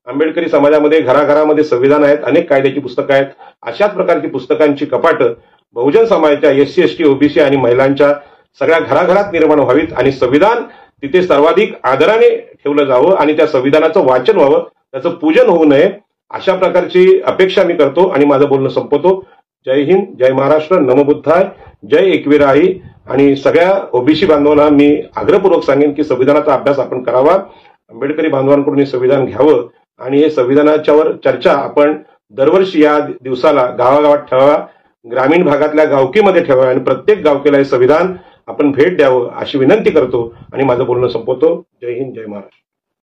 A: आंबेडकरी समाजामध्ये घराघरामध्ये संविधान आहेत, अनेक कायद्याची पुस्तकं आहेत. अशाच प्रकारची पुस्तकांची कपाटं बहुजन समाजाच्या SC ST OBC आणि महिलांच्या सगळ्या घराघरात निर्माण व्हावीत आणि संविधान तिथे सर्वाधिक आदराने ठेवलं जावं आणि त्या संविधानाचं वाचन व्हावं, त्याचं पूजन होऊ नये, अशा प्रकारची अपेक्षा मी करतो आणि माझं बोलणं संपवतो. जय हिंद, जय महाराष्ट्र, नमो बुद्धाय, जय एकवीर आई. आणि सगळ्या OBC बांधवांना मी आग्रहपूर्वक सांगेन की संविधानाचा अभ्यास आपण करावा, आंबेडकरी बांधवांकडून हे संविधान घ्यावं आणि हे संविधानाच्यावर चर्चा आपण दरवर्षी या दिवसाला गावागावात ठेवावा, ग्रामीण भागातल्या गावकीमध्ये ठेवावा आणि प्रत्येक गावकीला हे संविधान आपण भेट द्यावं अशी विनंती करतो आणि माझं बोलणं संपवतो. जय हिंद, जय महाराष्ट्र.